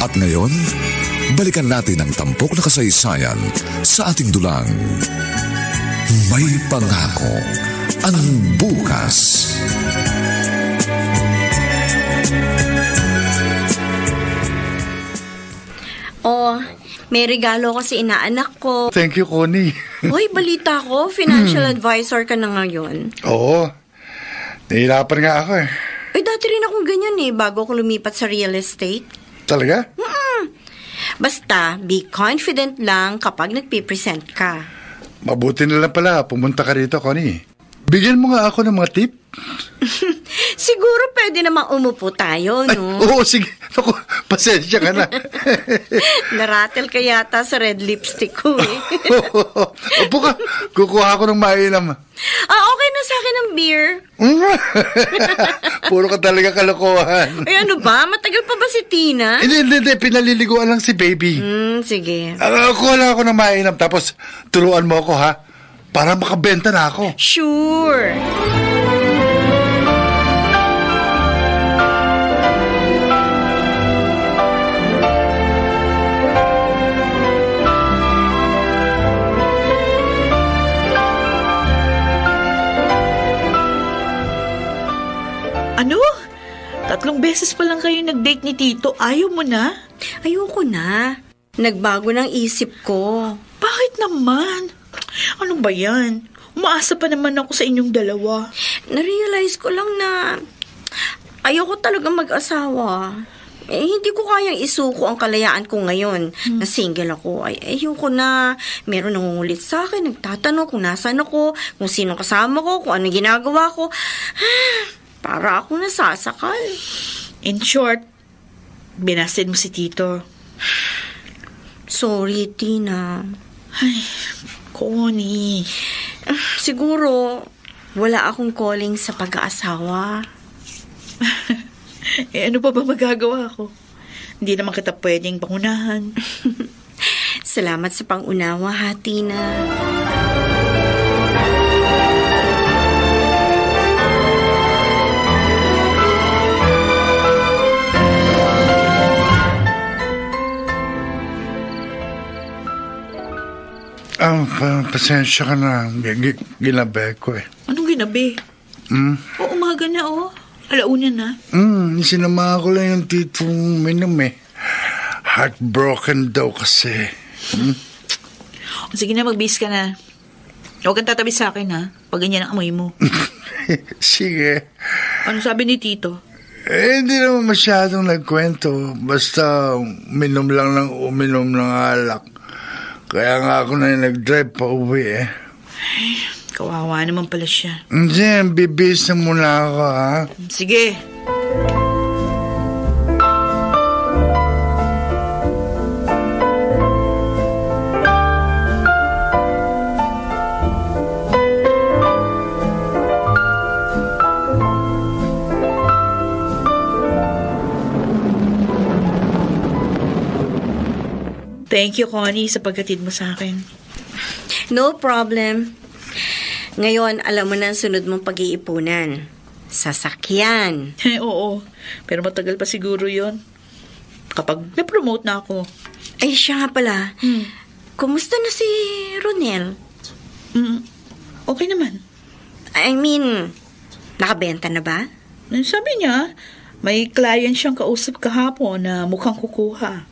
At ngayon, balikan natin ang tampok na kasaysayan sa ating dulang. May pangako ang bukas. May regalo ko sa inaanak ko. Thank you, Connie. Hoy, balita ko, financial advisor ka na ngayon. Oo. Nahihirapan nga ako eh. Dati rin akong ganyan bago ako lumipat sa real estate. Talaga? Basta, be confident lang kapag nagpipresent ka. Mabuti na lang pala, pumunta ka rito, Connie. Bigyan mo nga ako ng mga tip. Siguro pwede namang umupo tayo, no? Oo, sige. Naku, pasensya ka na. Naratel ka yata sa red lipstick ko Upo ka. Kukuha ako ng mainam. Okay na sa akin ang beer. Puro ka talaga kalokohan. Ano ba? Matagal pa ba si Tina? Hindi. Pinaliliguan lang si baby. Sige. Kuha lang ako ng mainam, tapos turuan mo ako, ha? Para makabenta na ako. Sure. Ano? 3 beses pa lang kayo nag-date ni Tito. Ayaw mo na? Ayoko na. Nagbago ng isip ko. Bakit naman? Ano ba yan? Umaasa pa naman ako sa inyong dalawa. Narealize ko lang na ayoko talaga mag-asawa. Hindi ko kayang isuko ang kalayaan ko ngayon na single ako. Ayoko na. Meron nangungulit sa akin, nagtatanong kung nasaan ako, kung sino kasama ko, kung ano ginagawa ko. Para akong nasasakal. In short, binasted mo si Tito. Sorry, Tina. Ay, Connie. Siguro, wala akong calling sa pag-aasawa. Ano pa ba magagawa ko? Hindi naman kita pwedeng pangunahan. Salamat sa pangunawa, ha, Tina. Pasensya ka na. Ginabi ko eh. Anong ginabi? Umaga na, Alauna na. Sinama ko lang yung titong minom eh. Heartbroken daw kasi. Sige na, magbihis ka na. Huwag kang tatabi sa akin, ha? Pag ganyan ang amoy mo. Sige. Ano sabi ni Tito? Hindi naman masyadong nagkwento. Basta uminom lang ng alak. Kaya nga ako na nag-drive pa uwi eh. Ay, kawawa naman pala siya. Hindi, bibis na muna ako, ha? Sige. Thank you, Connie, sa pagkatid mo sa akin. No problem. Ngayon, alam mo na ang sunod mong pag-iipunan. Sasakyan. Oo, pero matagal pa siguro yon. Kapag na-promote na ako. Ay, siya nga pala. Kumusta na si Ronel? Okay naman. I mean, nakabenta na ba? Sabi niya, may client siyang kausap kahapon na mukhang kukuha.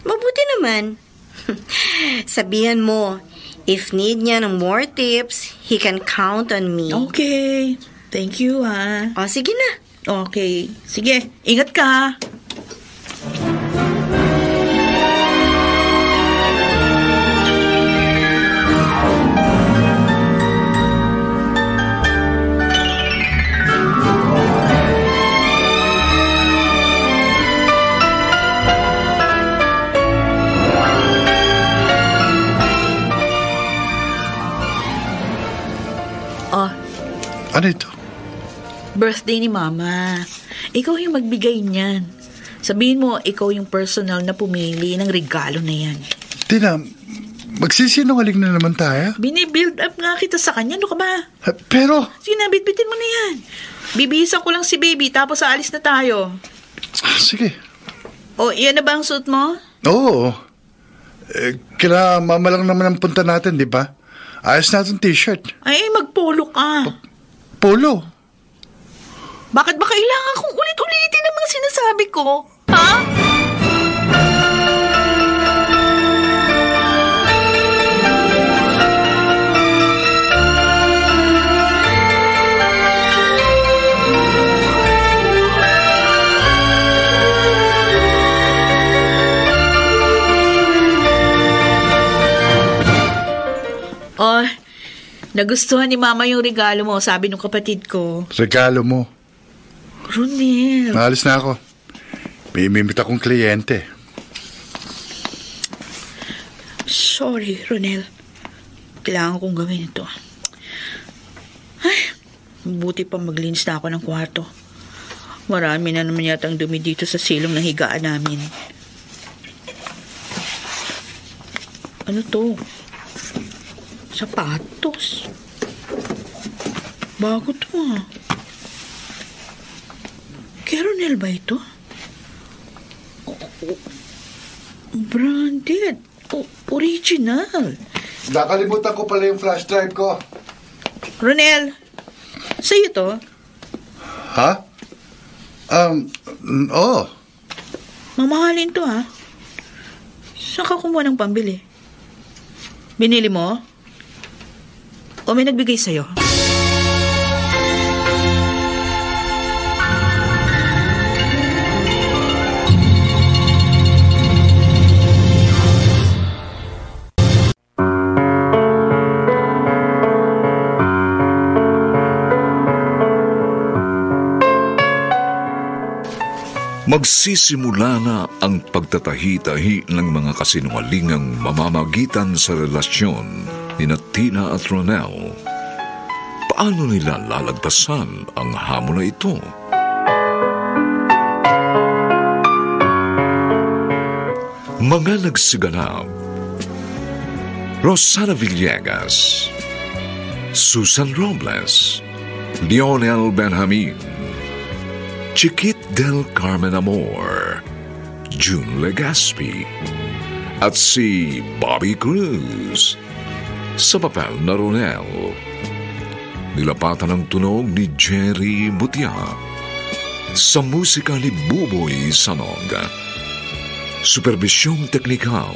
Mabuti naman. Sabihan mo, if need niya ng more tips, he can count on me. Okay. Thank you, ha. O, sige na. Okay. Sige, ingat ka. Ano ito? Birthday ni Mama. Ikaw yung magbigay niyan. Sabihin mo, ikaw yung personal na pumili ng regalo na yan. Tina, magsisinungaling na naman tayo. Binibuild up nga kita sa kanya. Ano ka ba? Pero... Sige na, bitbitin mo na yan. Bibihisan ko lang si baby, tapos aalis na tayo. Sige. O, iyan na ba ang suit mo? Oo. Kila mama lang naman ang punta natin, di ba? Ayos natin t-shirt. Ay, magpolo ka. Polo? Bakit ba kailangan kong ulit-ulitin ang mga sinasabi ko? Ha? Oh, nagustuhan ni Mama yung regalo mo, sabi ng kapatid ko. Regalo mo? Ronel. Naalis na ako. May imimit akong kliyente. Sorry, Ronel. Kailangan kong gawin ito. Ay, buti pa maglinis na ako ng kwarto. Marami na naman yatang dumi dito sa silong ng higaan namin. Ano to? Sapatos. Bago to, ah. Kay Ronel ba ito? Branded. Original. Nakalimutan ko pala yung flash drive ko. Ronel, sa'yo to? Ha? Oo. Mamahalin to, ha? Saan ka kumuha ng pambili? Binili mo? O may nagbigay sa'yo? Magsisimula na ang pagtatahi-tahi ng mga kasinungalingang mamamagitan sa relasyon ni Tina at Ronel. Paano nila lalagpasan ang hamon na ito? Mga nagsiganap: Rosana Villegas, Susan Robles, Lionel Benjamin, Chiquit del Carmen Amor, June Legaspi, at si Bobby Cruz. Sa papel na Ronel, nilapatan ang tunog ni Jerry Mutia. Sa musika ni Buboy Sanog. Supervisyong teknikal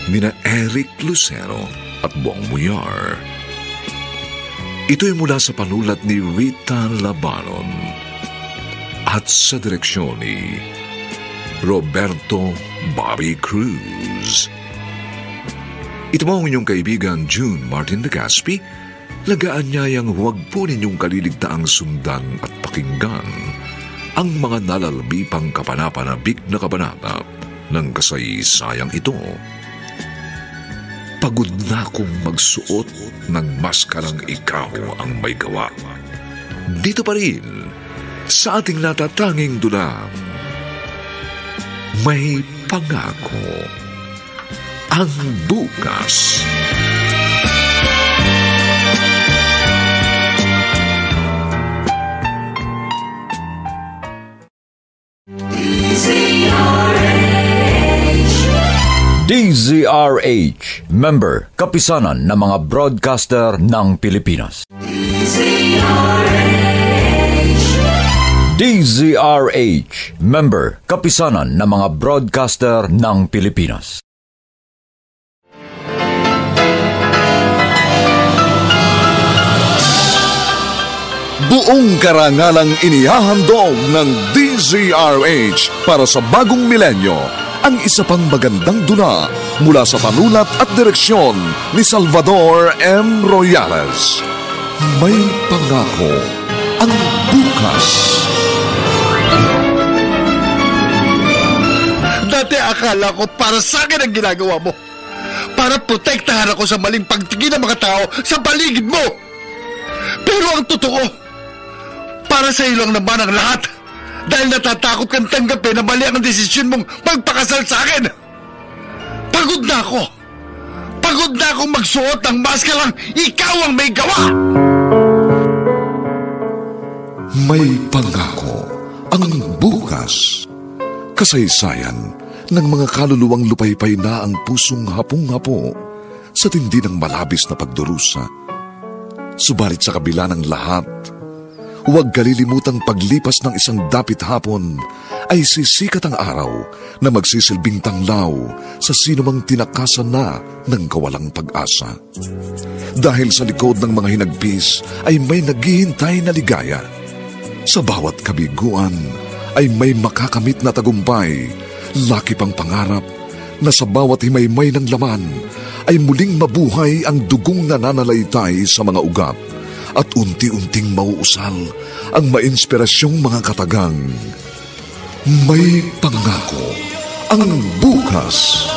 nina Eric Lucero at Bong Muyar. Ito'y mula sa panulat ni Rita Labanon at sa direksyon ni Roberto Bobby Cruz. Ito mo ang inyong kaibigan June Martin Legaspi. Lagaan niya yung huwag po ninyong kaliligtaang sundan at pakinggan ang mga nalalabipang kapanapanabik na kabanata ng kasaysayang ito. Pagod na akong magsuot ng maskarang ikaw ang may gawa. Dito pa rin, sa ating natatanging dulang, may pangako ang bukas. DZRH, member, kapisanan ng mga broadcaster ng Pilipinas. DZRH, member, kapisanan ng mga broadcaster ng Pilipinas. Buong karangalang inihahandog ng DZRH para sa bagong milenyo ang isa pang magandang dula mula sa panulat at direksyon ni Salvador M. Royales. May pangako ang bukas. Dati akala ko para sa akin ang ginagawa mo. Para protektahan ako sa maling pagtingin ng mga tao sa paligid mo. Pero ang totoo, para sa iyo lang naman ang lahat. Dahil natatakot kang tanggapin na mali ang desisyon mong magpakasal sa akin. Pagod na ako. Pagod na akong magsuot ng maskarang ikaw ang may gawa. May pangako ang bukas. Kasaysayan ng mga kaluluwang lupaypay na ang pusong hapong-hapo sa tindi ng malabis na pagdurusa. Subalit sa kabila ng lahat, huwag kalilimutang paglipas ng isang dapit hapon ay sisikat ang araw na magsisilbing tanglaw sa sinumang tinakasan na ng kawalang pag-asa. Dahil sa likod ng mga hinagpis ay may naghihintay na ligaya. Sa bawat kabiguan ay may makakamit na tagumpay, laki pang pangarap na sa bawat himaymay ng laman ay muling mabuhay ang dugong nananalaytay sa mga ugat at unti-unting mauusal ang mainspirasyong mga katagang. May pangako ang bukas.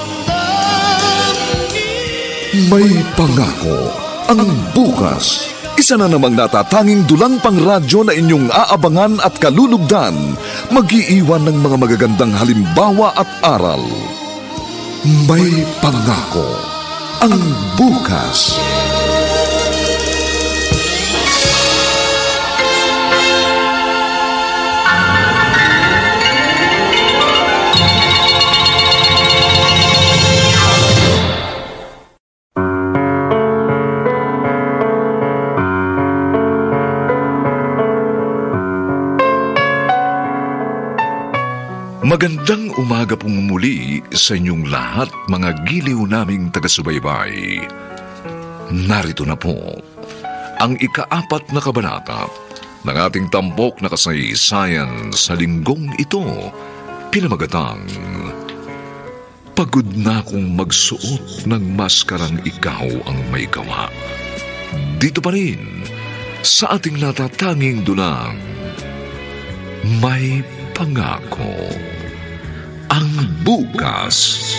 May pangako ang bukas. Isa na namang natatanging dulang pangradyo na inyong aabangan at kalulugdan, mag-iiwan ng mga magagandang halimbawa at aral. May pangako ang bukas. Magandang umaga pong muli sa inyong lahat, mga giliw naming taga-subaybay. Narito na po ang ika-4 na kabanata ng ating tampok na kasaysayan sa linggong ito, pinamagatang Pagod na akong magsuot ng maskarang ikaw ang may gawa. Dito pa rin sa ating natatanging dulang, may pangako ang bukas.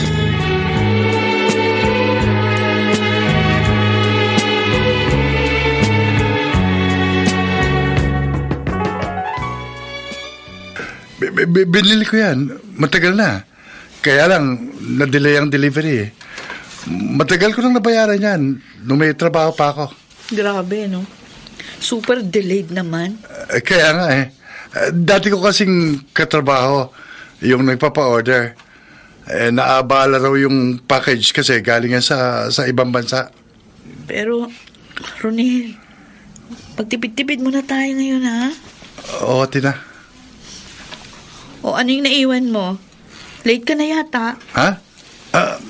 Binili ko yan. Matagal na. Kaya lang, na-delay ang delivery. Matagal ko nang nabayaran yan nung may trabaho pa ako. Grabe, no? Super delayed naman. Kaya nga dati ko kasing katrabaho yung nagpapa-order. Naabala raw yung package kasi galing yan sa ibang bansa. Pero, Ronel, pagtipid-tipid muna tayo ngayon, ha? Oo, Tina. O ano yung naiwan mo? Late ka na yata. Ha?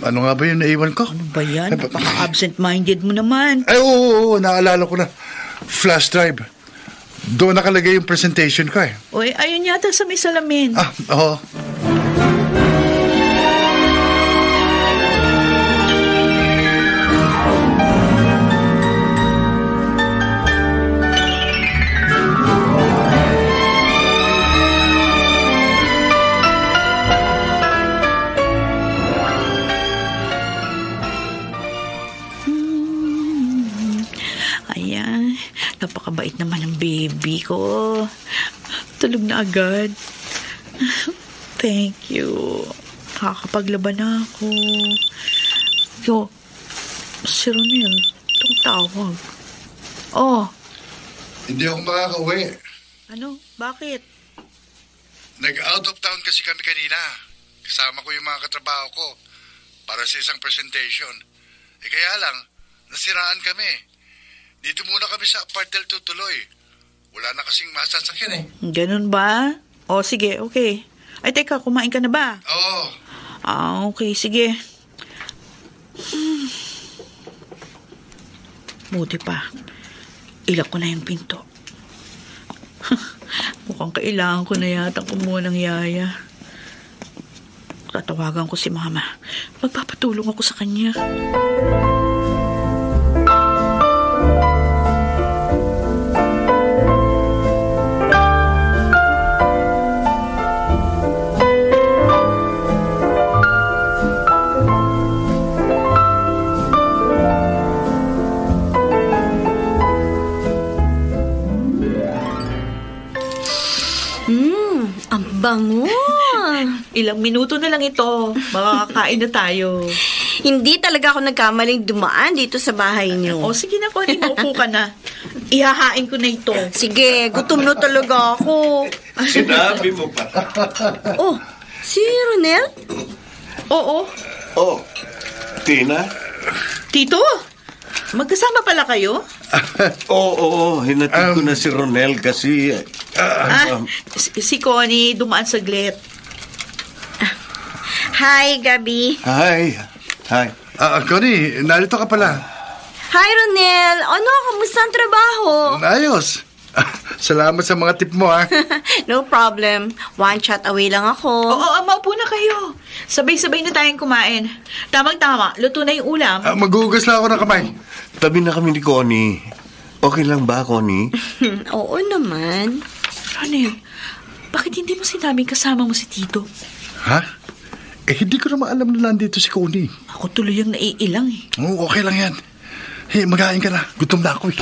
Ano nga ba yung naiwan ko? Ano ba yan? Napaka-absent-minded mo naman. Ay, oo, naalala ko na. Flash drive. Doon nakalagay yung presentation ko eh. Uy, ayun yata sa may salamin. Oo. Ayan, napakabait naman ng baby ko. Tulog na agad. Thank you. Nakakapaglaban na ako. Yo, si Ronel, itong tawag. Oh. Hindi ako makakauwi. Ano? Bakit? Nag-out of town kasi kami kanina. Kasama ko yung mga katrabaho ko para sa isang presentation. Kaya lang, nasiraan kami. Dito muna kami sa apartment tutuloy. Wala na kasing masasakyan eh. Ganun ba? O sige, okay. Ay teka, kumain ka na ba? Oo. Okay, sige. Buti pa. Ilak ko na yung pinto. Mukhang kailangan ko na yata kumuha ng yaya. Tatawagan ko si mama. Magpapatulong ako sa kanya. Ang bango. Ilang minuto na lang ito. Makakakain na tayo. Hindi talaga ako nagkamaling dumaan dito sa bahay niyo. O sige na, Connie, maupo ka na. Ihahain ko na ito. Sige, gutom na talaga ako. Sinabi mo pa. Oh, si Ronel? Oo. Oh, Tina? Tito, magkasama pala kayo? Oo, hinatid ko na si Ronel kasi... Si Connie, dumaan saglit. Hi, Gabi. Hi. Connie, narito ka pala. Hi, Ronel. Ano, kamusta ang trabaho? Ayos. Salamat sa mga tip mo, ha? No problem. One shot away lang ako. Oo, maupo na kayo. Sabay-sabay na tayong kumain. Tamang-tama, luto na yung ulam. Maghugas lang ako ng kamay. Tabi na kami ni Connie. Okay lang ba, Connie? Oo naman. Ronel, bakit hindi mo sinabing kasama mo si Tito? Ha? Hindi ko naman alam na nandito si Connie. Ako tuloy ang naiilang eh. Oo, okay lang yan. Hey, magain ka na. Gutom na ako eh.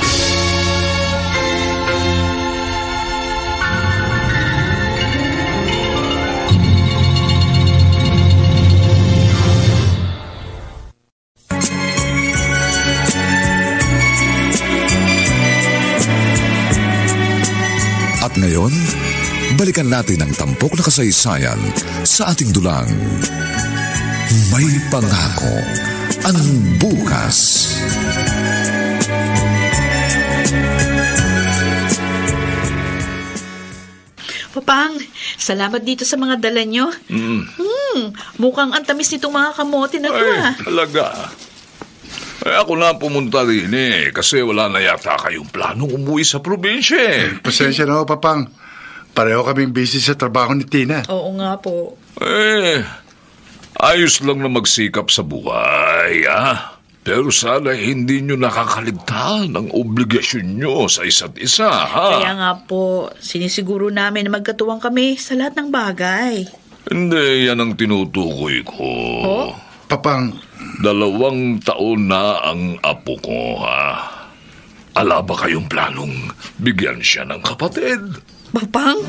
At ngayon, balikan natin ang tampok na kasaysayan sa ating dulang. May pangako ang bukas. Papang, salamat dito sa mga dala nyo. Mukhang ang tamis nitong mga kamote na to. Ay, talaga. Ako na pumunta rin kasi wala na yata kayong planong umuwi sa probinsya. Pasensya na ho, Papang. Pareho kaming busy sa trabaho ni Tina. Oo nga po. Ayos lang na magsikap sa buhay, Pero sana hindi nyo nakakaligtaan ang obligasyon nyo sa isa't isa, Kaya nga po, sinisiguro namin na magkatuwang kami sa lahat ng bagay. Hindi, yan ang tinutukoy ko. Oh? Papang, 2 taon na ang apo ko, Ala ba kayong planong bigyan siya ng kapatid? Papang?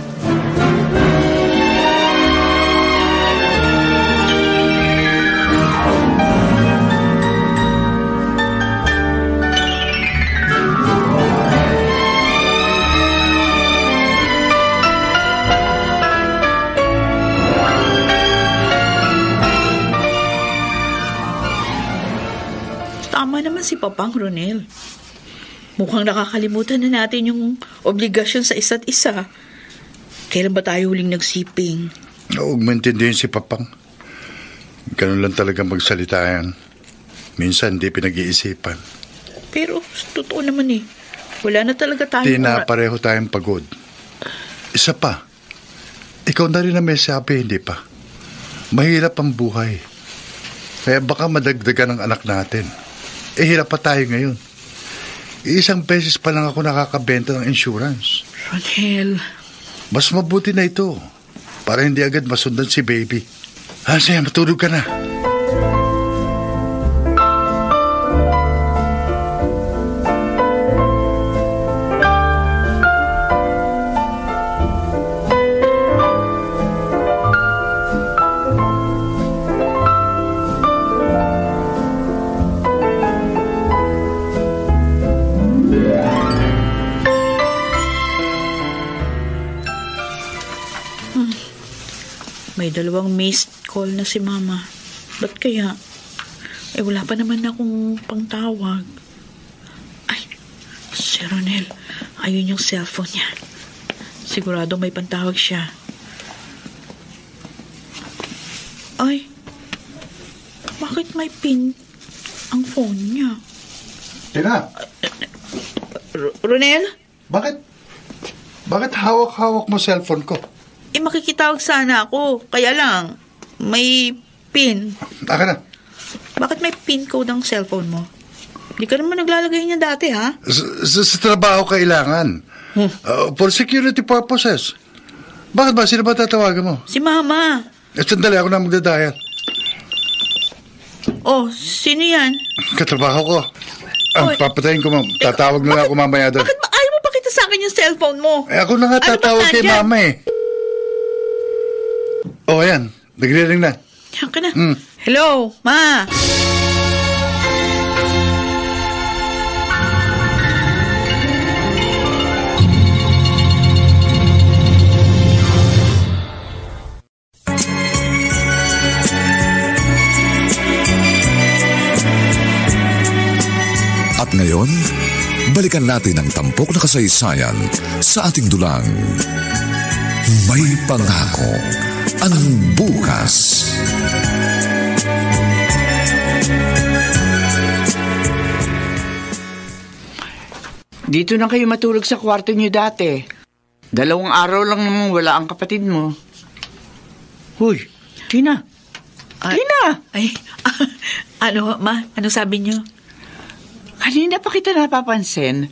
Tama naman si Papang, Ronel. Mukhang nakakalimutan na natin yung obligasyon sa isa't isa. Kailan ba tayo huling nagsiping? huwag maintindihin si Papang. Ganun lang talaga magsalita yan. Minsan, hindi pinag-iisipan. Pero, totoo naman eh. Wala na talaga tayo. Pareho tayong pagod. Isa pa, ikaw na rin na may sabi, hindi pa. Mahirap ang buhay. Kaya baka madagdagan ang anak natin. Hirap pa tayo ngayon. Isang beses pa lang ako nakakabenta ng insurance. Ronel. Mas mabuti na ito. Para hindi agad masundan si baby. Sige, matulog ka na. May 2 missed call na si Mama. Ba't kaya? Wala pa naman akong pangtawag. Ay, si Ronel. Ayun yung cellphone niya. Sigurado may pantawag siya. Ay, bakit may pin ang phone niya? Tina! Ronel? Bakit hawak-hawak mo cellphone ko? Makikitawag sana ako. Kaya lang, may pin. Aka na. Bakit may pin code ang cellphone mo? Hindi ka naman naglalagay niya dati, ha? Sa trabaho kailangan. For security purposes. Bakit ba? Sino ba tatawagan mo? Si Mama. Sandali, ako na magdadial. Oh, sino yan? Katrabaho ko. Papatayin ko, ma'am. Tatawag na lang ako mamaya doon. Bakit ayaw mo pakita sa akin yung cellphone mo? Ako na nga tatawag kay Mama eh. Ayan. Nagre-ring na. Diyan ka na. Hello, Ma. At ngayon, balikan natin ang tampok na kasaysayan sa ating dulang. May pangako ang bukas. Dito na kayo matulog sa kwarto niyo dati. 2 araw lang naman wala ang kapatid mo. Huy, Tina. Tina! Ay, ano, Ma? Ano sabi niyo? Kanina pa kita napapansin.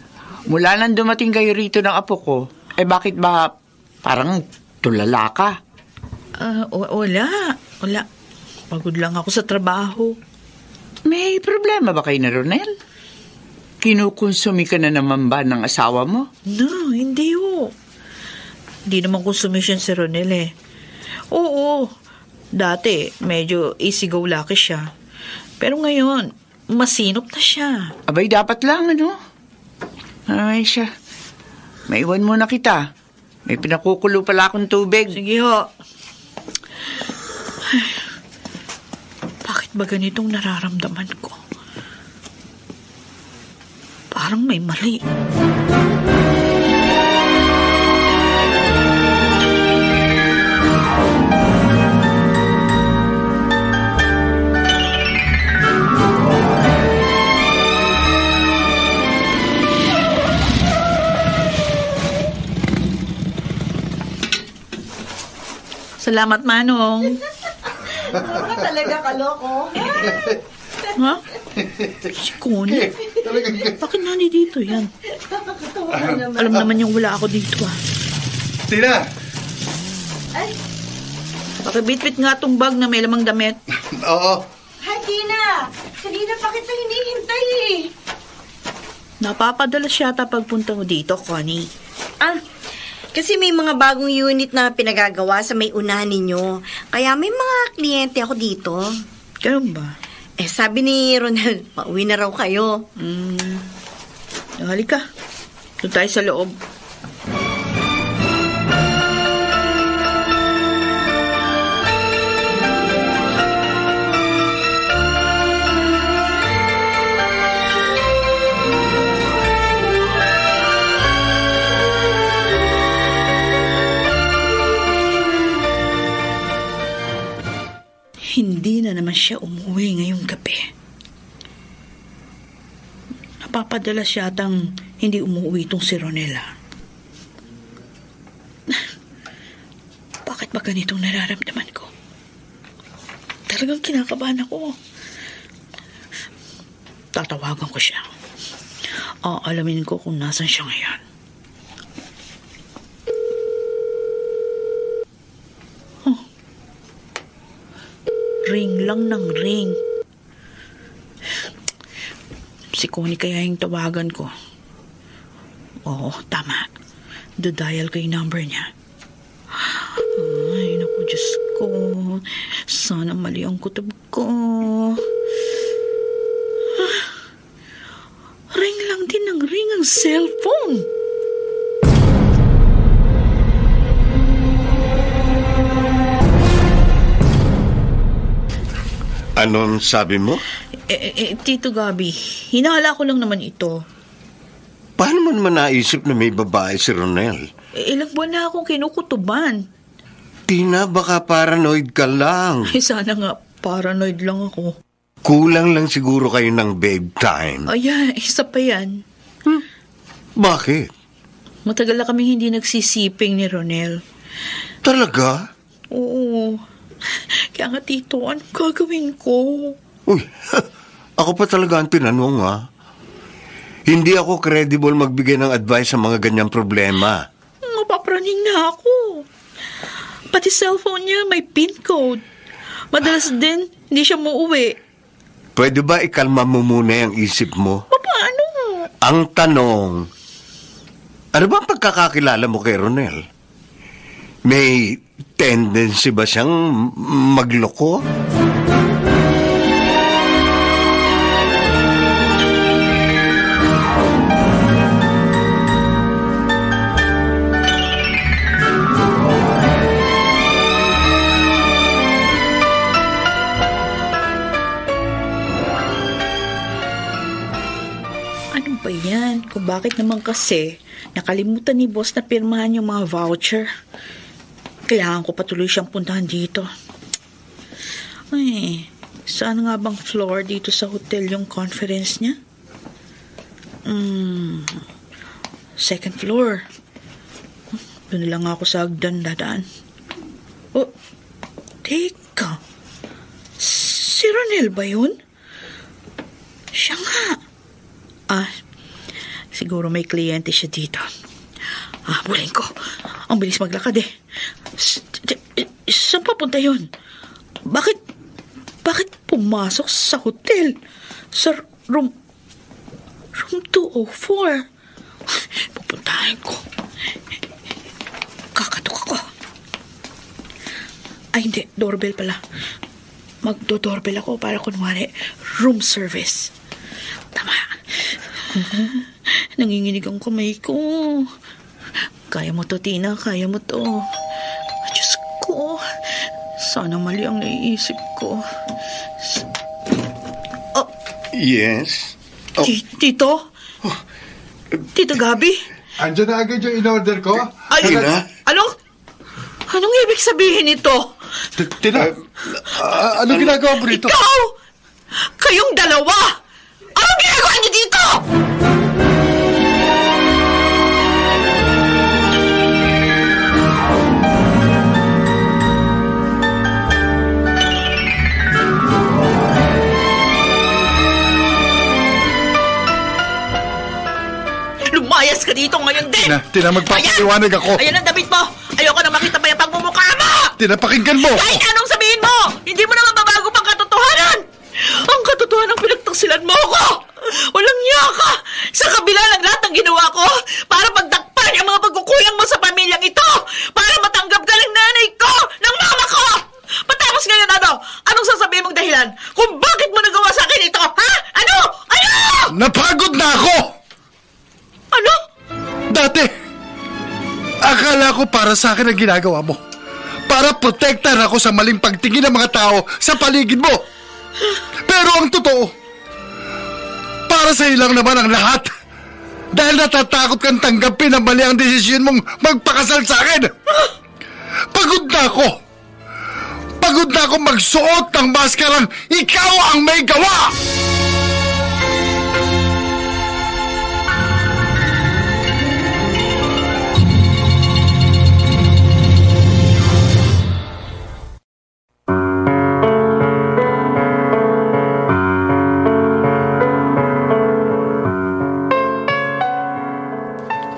Mula nang dumating kayo rito ng apo ko, bakit ba parang tulala ka? Wala. Pagod lang ako sa trabaho. May problema ba kayo na, Ronel? Kinukonsumi ka na naman ba ng asawa mo? No, hindi ho. Hindi naman consumption si Ronel eh. Oo, dati medyo easy-go-lucky siya. Pero ngayon, masinop na siya. Abay, dapat lang, ano? Ay, siya. Maiwan muna kita. May pinakukulo pala akong tubig. Sige ho. Ay, bakit ba ganitong nararamdaman ko? Parang may mali. Salamat, Manong. Talaga kaloko. Ha? Si Connie? Bakit nandito yan? Alam naman yung wala ako dito, ah. Tina! Pakibitbit nga tong bag na may lamang damit. Oo. Hi, Tina! Kanina pa kita hinihintay eh. Napapadalas yata pagpunta mo dito, Connie. Kasi may mga bagong unit na pinagagawa sa may unahan ninyo. Kaya may mga kliyente ako dito. Ganun ba? Sabi ni Ronald, pauwi na raw kayo. Halika. Doon tayo sa loob. Hindi na naman siya umuwi ngayong gabi. Napapadalas yatang hindi umuwi itong si Ronela. Bakit ba ganitong nararamdaman ko? Talagang kinakabahan ako. Tatawagan ko siya. Alamin ko kung nasan siya ngayon. Ring lang ng ring. Si Connie kaya yung tawagan ko. Oo, tama. Dial ko yung number niya. Ay, naku, Diyos ko. Sana mali ang kutob ko. Ring lang din ng ring ang cellphone. Anong sabi mo? Tito Gabi, hinahala ko lang naman ito. Paano mo naman naisip na may babae si Ronel? Ilang buwan na akong kinukutuban. Tina, baka paranoid ka lang. Sana nga, paranoid lang ako. Kulang lang siguro kayo ng babe time. Isa pa yan. Bakit? Matagal na kaming hindi nagsisiping ni Ronel. Talaga? Oo. Kaya nga, Tito, anong gagawin ko? Uy, ako pa talaga ang tinanong, ha? Hindi ako credible magbigay ng advice sa mga ganyang problema. Mapapraning na ako. Pati cellphone niya may PIN code. Madalas din, hindi siya muuwi. Pwede ba ikalma mo muna yung isip mo? Paano? Ang tanong, ano ba ang pagkakakilala mo kay Ronel? May tendency ba siyang magloko? Ano ba yan? Kung bakit naman kasi nakalimutan ni boss na pirmahan yung mga voucher. Kailangan ko patuloy siyang puntahan dito. Ay, saan nga bang floor dito sa hotel yung conference niya? Second floor. Doon lang ako sa hagdan dadaan. Oh, teka. Si Ronel ba yun? Siya nga. Siguro may kliyente siya dito. Bulin ko. Ang bilis maglakad eh. Saan papunta yun? Bakit pumasok sa hotel? Sa room 204? Pupuntahin ko. Kakatok ako. Ay, hindi. Doorbell pala. Magdo-doorbell ako para kunwari room service. Tama. Nanginginig ang kamay ko. Kaya mo to, Tina. Kaya mo to. Diyos ko. Sana mali ang naiisip ko. Yes? Tito? Tito Gabi? Andiyan na agad yung in-order ko. Tina? Anong ibig sabihin ito? Tina, anong ginagawa mo rito? Ikaw! Kayong dalawa! Anong ginagawa niyo dito? Lumayas ka dito ngayon din! Tina, magpapaliwanag ako. Ayan ang damit mo! Ayoko na makita pa yung pagmumukha mo! Tina, pakinggan mo! Kahit anong sabihin mo! Hindi mo na mababago pang katotohanan! Ang katotohanan ng pinagtaksilan mo ako! Walang niya ka! Sa kabila ng lahat ng ginawa ko para pagtakpan ang mga pagkukuyang mo sa pamilyang ito! Para matanggap ka ng nanay ko! Ng mama ko! Patapos ngayon anong sasabihin mong dahilan? Kung bakit mo nagawa sa akin ito? Ha? Ano? Napagod na ako! Ano? Dati, akala ko para sa akin ang ginagawa mo. Para protektahan ako sa maling pagtingin ng mga tao sa paligid mo. Pero ang totoo, para sa ilang naman ang lahat. Dahil natatakot kang tanggapin ang mali ang desisyon mong magpakasal sa akin. Pagod na ako na akong magsuot ng maskarang ikaw ang may gawa!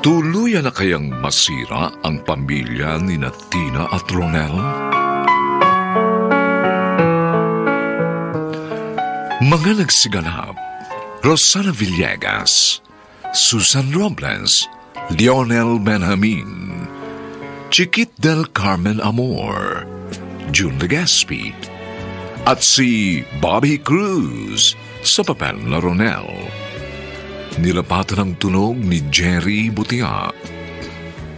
Tuluyan na kayang masira ang pamilya ni Tina at Ronel? Mga nagsiganap: Rosana Villegas, Susan Robles, Lionel Benjamin, Chiquit del Carmen Amor, June Legaspi, at si Bobby Cruz sa papel na Ronel. Nilapatan ang tunog ni Jerry Butia.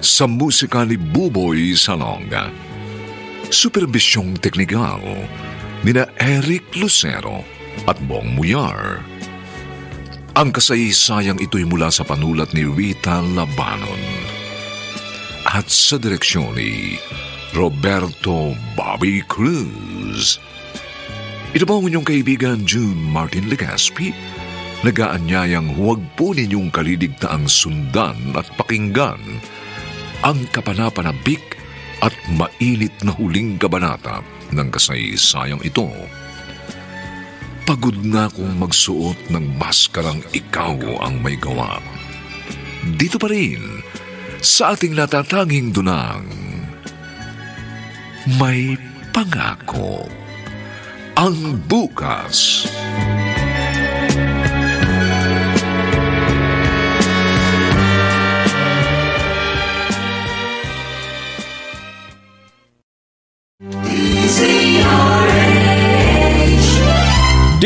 Sa musika ni Buboy Salonga. Superbisyong teknikal nina Eric Lucero at Bong Muyar. Ang kasaysayang ito'y mula sa panulat ni Rita Labanon at sa direksyon ni Roberto Bobby Cruz. Ito po ang inyong kaibigan June Martin Legaspi, nagaanyayang huwag po ninyong kaliligtaang sundan at pakinggan ang kapanapanabik at mainit na huling kabanata ng kasaysayang ito. Pagod na akong magsuot ng maskarang ikaw ang may gawa. Dito pa rin sa ating natatanging dunang may pangako ang bukas.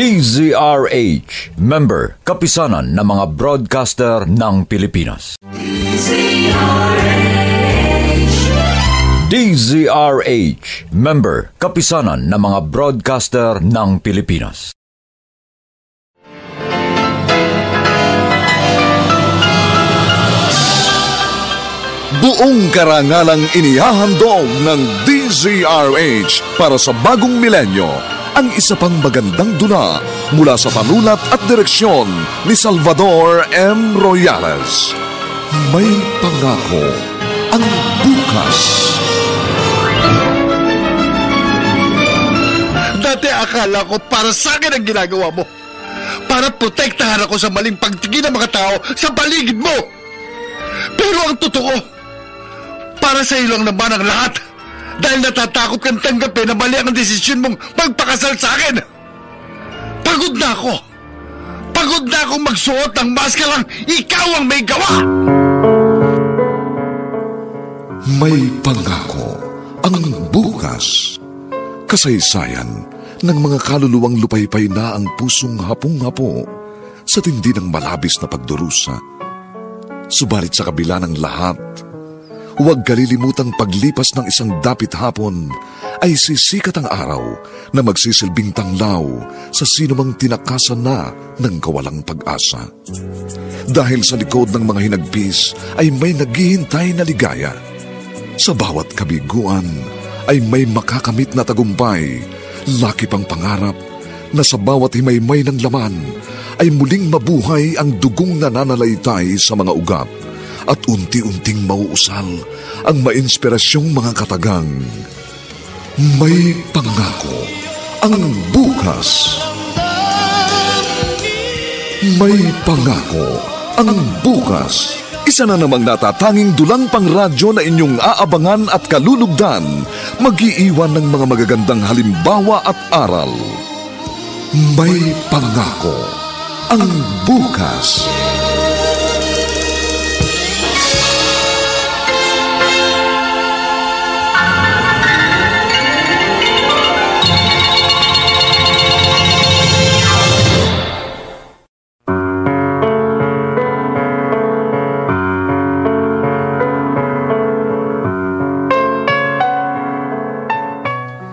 DZRH, member, kapisanan ng mga broadcaster ng Pilipinas. DZRH, member, kapisanan ng mga broadcaster ng Pilipinas. Buong karangalang inihahandog ng DZRH para sa bagong milenyo ang isa pang magandang dula mula sa panulat at direksyon ni Salvador M. Royales. May pangako ang bukas. Dati akala ko para sa akin ang ginagawa mo. Para protektahan ako sa maling pagtingin ng mga tao sa paligid mo. Pero ang totoo, para sa iyo lang naman ang lahat. Dahil natatakot kang tanggapin na mali ang desisyon mong magpakasal sa akin. Pagod na ako. Pagod na akong magsuot ng maskarang ikaw ang may gawa. May pangako ang bukas. Kasaysayan ng mga kaluluwang lupaypay na ang pusong hapong-hapo sa tindi ng malabis na pagdurusa. Subalit sa kabila ng lahat, huwag kalilimutang paglipas ng isang dapit hapon ay sisikat ang araw na magsisilbing tanglaw sa sinumang tinakasan na ng kawalang pag-asa. Dahil sa likod ng mga hinagpis ay may naghihintay na ligaya. Sa bawat kabiguan ay may makakamit na tagumpay, laki pang pangarap na sa bawat himaymay ng laman ay muling mabuhay ang dugong nananalaytay sa mga ugat at unti-unting mauusal ang mainspirasyong mga katagang. May pangako ang bukas. May pangako ang bukas. Isa na namang natatanging dulang pangradyo na inyong aabangan at kalulugdan, mag-iiwan ng mga magagandang halimbawa at aral. May pangako ang bukas.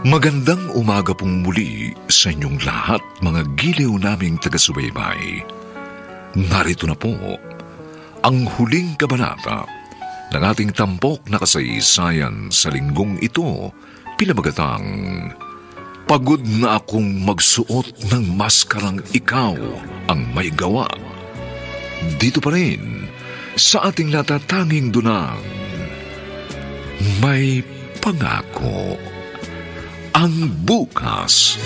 Magandang umaga pong muli sa inyong lahat, mga giliw naming taga-subaybay. Narito na po ang huling kabanata ng ating tampok na kasaysayan sa linggong ito, pinamagatang Pagod na akong magsuot ng maskarang ikaw ang may gawa. Dito pa rin, sa ating natatanging dunang, may pangako ang bukas.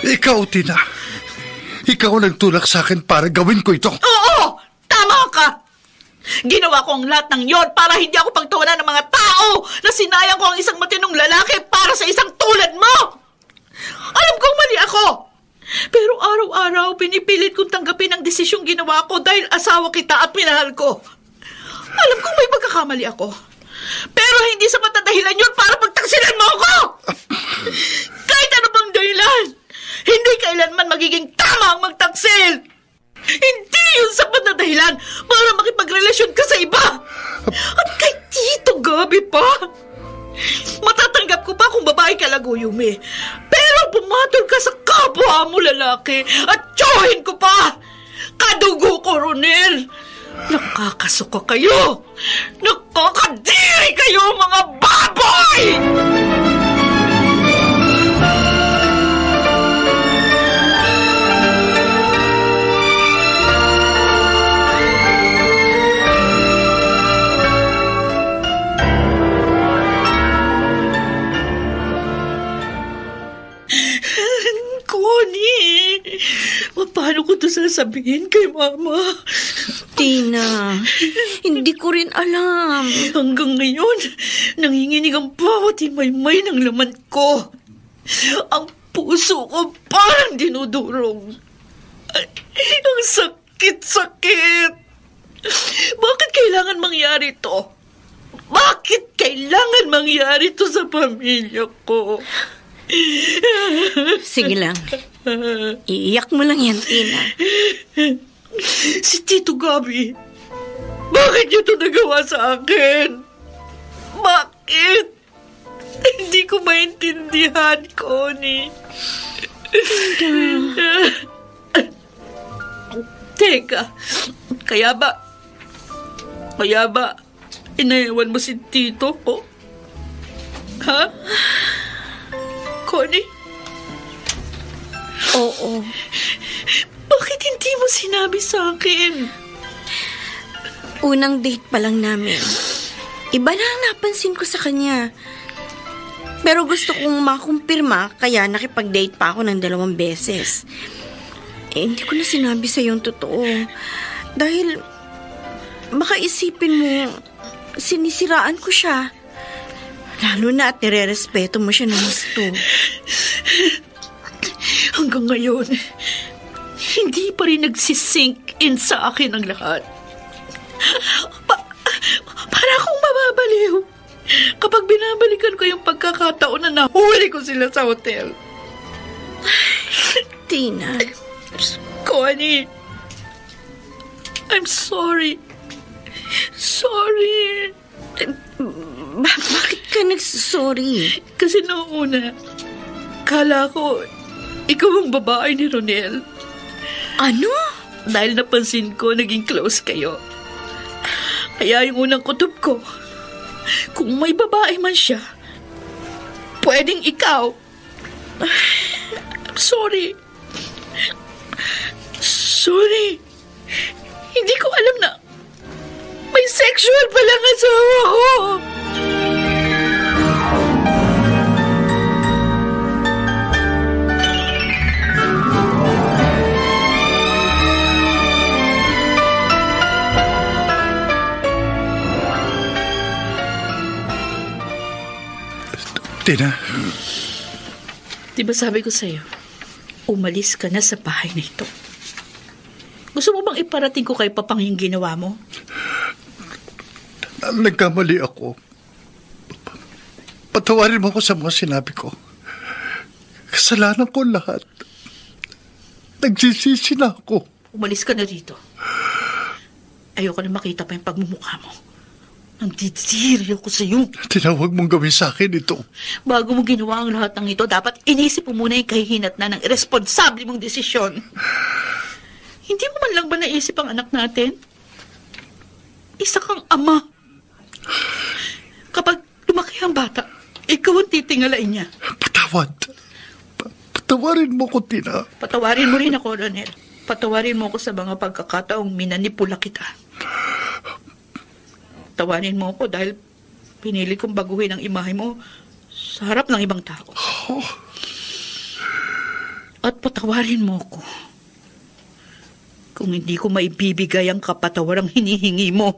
Ikaw, Tina. Ikaw ang nagtulak sa akin para gawin ko ito. Oo! Tama ka! Ginawa ko ang lahat ng yon para hindi ako pagtawanan ng mga tao na sinayang ko ang isang matinong lalaki para sa isang tulad mo! Alam kong mali ako! Pero araw-araw pinipilit kong tanggapin ang desisyong ginawa ko dahil asawa kita at minahal ko. Alam kong may pagkakamali ako. Pero hindi sa matadahilan yun para pagtaksilan mo ako! Kahit ano bang dahilan, hindi kailanman magiging tama ang magtaksil! Hindi yun sapat na dahilan para makipagrelasyon ka sa iba! At kay Tito Gabi pa! Matatanggap ko pa kung babae ka lang, Yumi. Pero pumatol ka sa kapwa mo lalaki at tsuhin ko pa! Kadugo ko, Ronel! Nakakasuka kayo! Nakakadiri kayo, mga baboy! Connie, paano ko ito sasabihin kay Mama? Tina, hindi ko rin alam. Hanggang ngayon, nanginginig ang bawat himay-may ng laman ko. Ang puso ko parang dinudurog. Ang sakit-sakit. Bakit kailangan mangyari to? Bakit kailangan mangyari to sa pamilya ko? Sige lang. Iiyak mo lang yan, Tina. Si Tito Gabi, bakit niyo ito nagawa sa akin? Bakit? Hindi ko maintindihan, Connie. Teka, kaya ba inayawan mo si Tito ko? Ha? Connie? Oo. Bakit hindi mo sinabi sa akin? Unang date pa lang namin. Iba na ang napansin ko sa kanya. Pero gusto kong makumpirma, kaya nakipag-date pa ako ng 2 beses. Hindi ko na sinabi sa yung totoo. Dahil baka isipin mo, sinisiraan ko siya. Lalo na at nire-respeto mo siya ng gusto. Hanggang ngayon, hindi pa rin nagsisink in sa akin ang lahat. Para akong mababaliw kapag binabalikan ko yung pagkakataon na nahuli ko sila sa hotel. Tina. Connie, I'm sorry. Sorry. Bakit ka nagsasorry? Kasi noong una, kala ko ikaw ang babae ni Ronel. Ano? Dahil napansin ko, naging close kayo. Kaya yung unang kutob ko, kung may babae man siya, pwedeng ikaw. Sorry. Sorry. Hindi ko alam na may sexual palang asawa ko. Tina. Diba sabi ko sa'yo, umalis ka na sa bahay na ito. Gusto mo bang iparating ko kay Papang yung ginawa mo? Nagkamali ako. Patawarin mo ko sa mga sinabi ko. Kasalanan ko lahat. Nagsisisi na ako. Umalis ka na dito. Ayoko na makita pa yung pagmumukha mo. Nandidiri ako sa'yo. Tinawag mong gawin sa akin ito. Bago mo ginawa ang lahat ng ito, dapat inisip mo muna yung kahihinat na ng irresponsable mong desisyon. Hindi mo man lang ba naisip ang anak natin? Isa kang ama. Kapag lumaki ang bata, ikaw ang titingalain niya. Patawarin mo ko, Tina. Patawarin mo rin ako, Ronel. Patawarin mo ako sa mga pagkakataong minanipula kita. Patawarin mo ako dahil pinili kong baguhin ang imahe mo sa harap ng ibang tao. At patawarin mo ako kung hindi ko maibibigay ang kapatawarang hinihingi mo.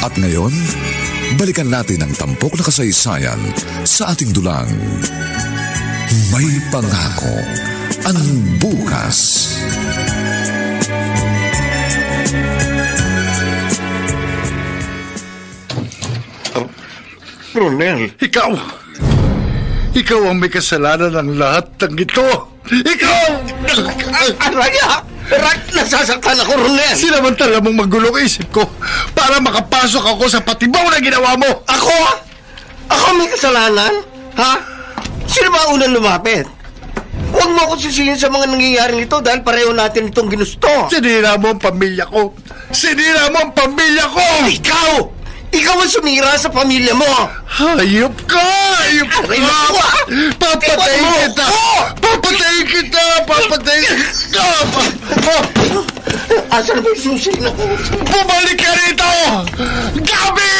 At ngayon, balikan natin ang tampok na kasaysayan sa ating dulang. May pangako ang bukas. Ronel. Ikaw ang may kasalanan ng lahat ng ito. Ikaw! Araya! Nasasaktan ako, Ronel! Sinamantala mong magulo ang isip ko para makapasok ako sa patibaw na ginawa mo. Ako? Ako may kasalanan? Ha? Sino ba unang lumapit? Huwag mo akong sisihin sa mga nangyayari nito dahil pareho natin itong ginusto. Sinira mo ang pamilya ko. Sinira mo ang pamilya ko! Ikaw! Ikaw ang sumira sa pamilya mo! Hayop ka! Hayop ka! Papatayin kita! Papatayin kita! Papatayin kita! Asan ba yung susi na ko? Bumalik ka rito! Gabi!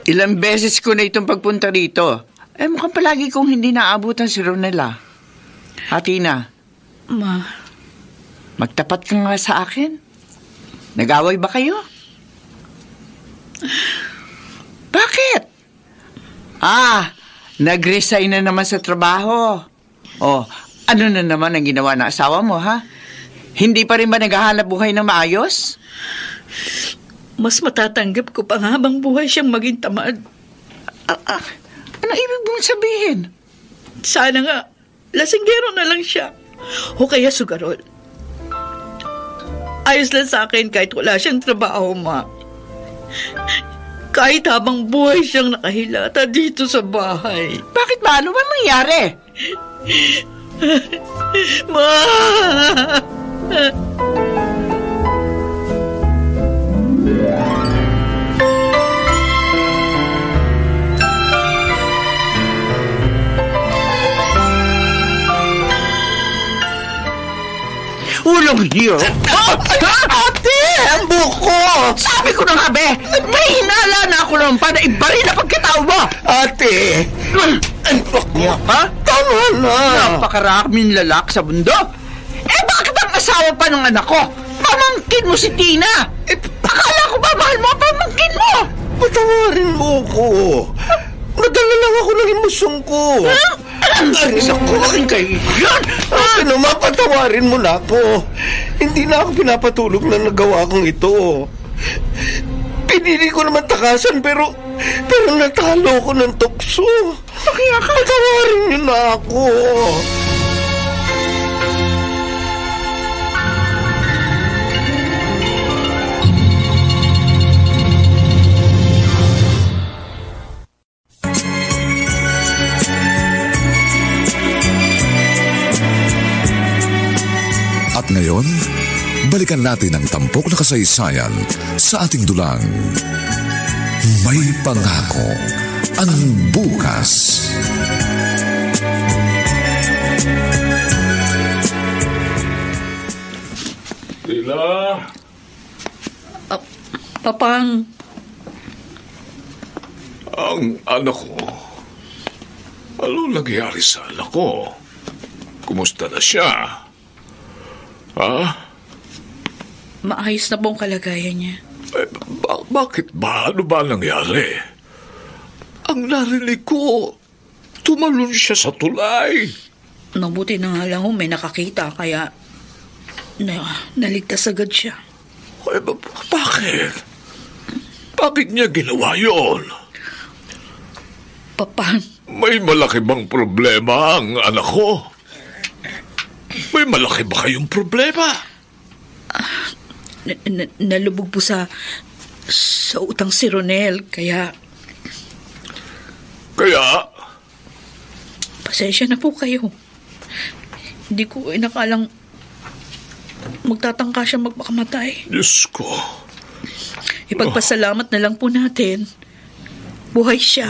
Ilang beses ko na itong pagpunta rito. Mukhang palagi kong hindi naabutan si Ronela. Tina. Ma. Magtapat ka nga sa akin. Nag-away ba kayo? Bakit? Nag-resign na naman sa trabaho. Ano na naman ang ginawa ng asawa mo, ha? Hindi pa rin ba naghahanap buhay ng maayos? Mas matatanggap ko pa nga habang buhay siyang maging tamad. Ano ibig mong sabihin? Sana nga, lasinggero na lang siya. O kaya sugarol. Ayos lang sa akin kahit wala siyang trabaho, Ma. Kahit habang buhay siyang nakahilata dito sa bahay. Bakit ba? Ano ba nangyari? Ma! Ulang niyo! Ate! Ang buko! Sabi ko na nga, be! May hinala na ako naman para ibaril na pagkatao mo! Ate! Ang niya, ha? Tama na! Napakaraming lalak sa mundo! Bakit ang asawa pa ng anak ko? Pamangkin mo si Tina! Akala ko ba mahal mo pamangkin mo? Patawarin mo ko! Nadala lang ako ng emosyon ko! Naku, kaibigan! Ate naman, patawarin mo na ako. Hindi na ako pinapatulog na nagawa kong ito. Pinili ko naman takasan pero natalo ko ng tukso. Kaya ka? Patawarin niyo na ako. At ngayon, balikan natin ang tampok na kasaysayan sa ating dulang. May pangako ang bukas. Tina? Papang. Ang anak ko. Ano nangyari sa anak ko? Kumusta na siya? Maayos na pong kalagayan niya. Bakit ba? Ano ba nangyari? Ang Ang narinig ko, tumalon siya sa tulay. Nabuti na nga lang may nakakita, kaya naligtas agad siya. Ay, bakit? Bakit niya ginawa yun? Papa. May malaki bang problema ang anak ko? May malaki ba kayong problema? Nalubog po sa utang si Ronel, kaya... Pasensya na po kayo. Hindi ko inakalang magtatangka siya magpakamatay. Diyos ko. Ipagpasalamat na lang po natin. Buhay siya.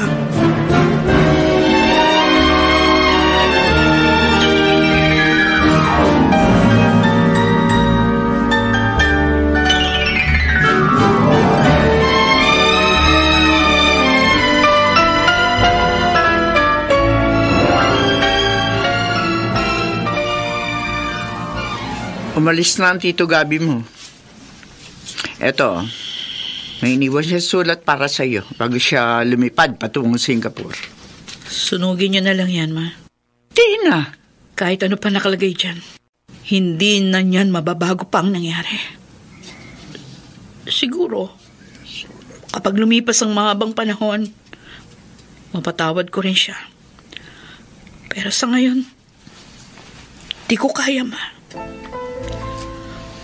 Umalis na ang Tito Gabi mo. Eto, may iniwan siya sulat para sa iyo bago siya lumipad patungong Singapore. Sunugin niyo na lang yan, Ma. Tina! Kahit ano pa nakalagay dyan, hindi na niyan mababago pa ang nangyari. Siguro, kapag lumipas ang mahabang panahon, mapatawad ko rin siya. Pero sa ngayon, di ko kaya, Ma.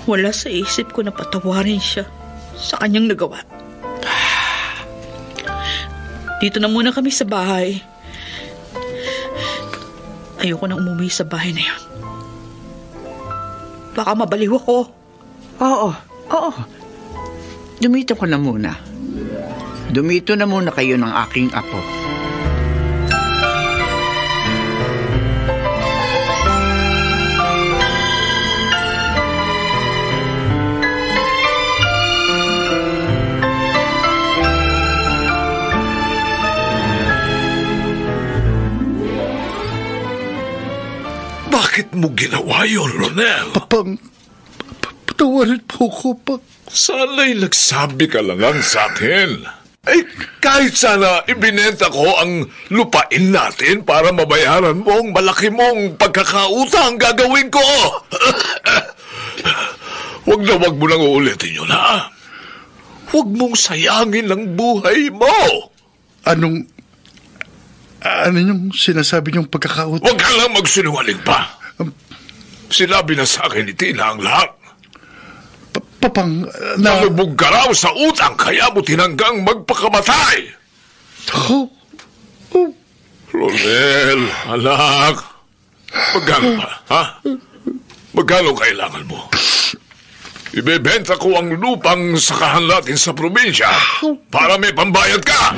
Wala sa isip ko na patawarin siya sa kanyang nagawa. Dito na muna kami sa bahay. Ayoko nang umuwi sa bahay na yun. Baka mabaliw ako. Oo. Dumito ko na muna. Dumito na muna kayo ng aking apo. Bakit mo ginawa yun, Ronel? Patawarin po ko, Sana'y nagsabi ka lang sa akin. Kahit sana ibinenta ko ang lupain natin para mabayaran mo ang malaki mong pagkakautang gagawin ko. Wag mo nang uulitin yun, ha? Huwag mong sayangin ang buhay mo. Ano yung sinasabi niyong pagkakautang? Huwag ka lang magsinungaling pa. Sinabi na sa akin ni Tina ang lahat. Nalubog ka raw sa utang, kaya mo tinanggang magpakamatay. Ronel, anak, magkano ba, ha? Magkano kailangan mo? Ibebenta ko ang lupang sakahan natin sa probinsya para may pambayad ka.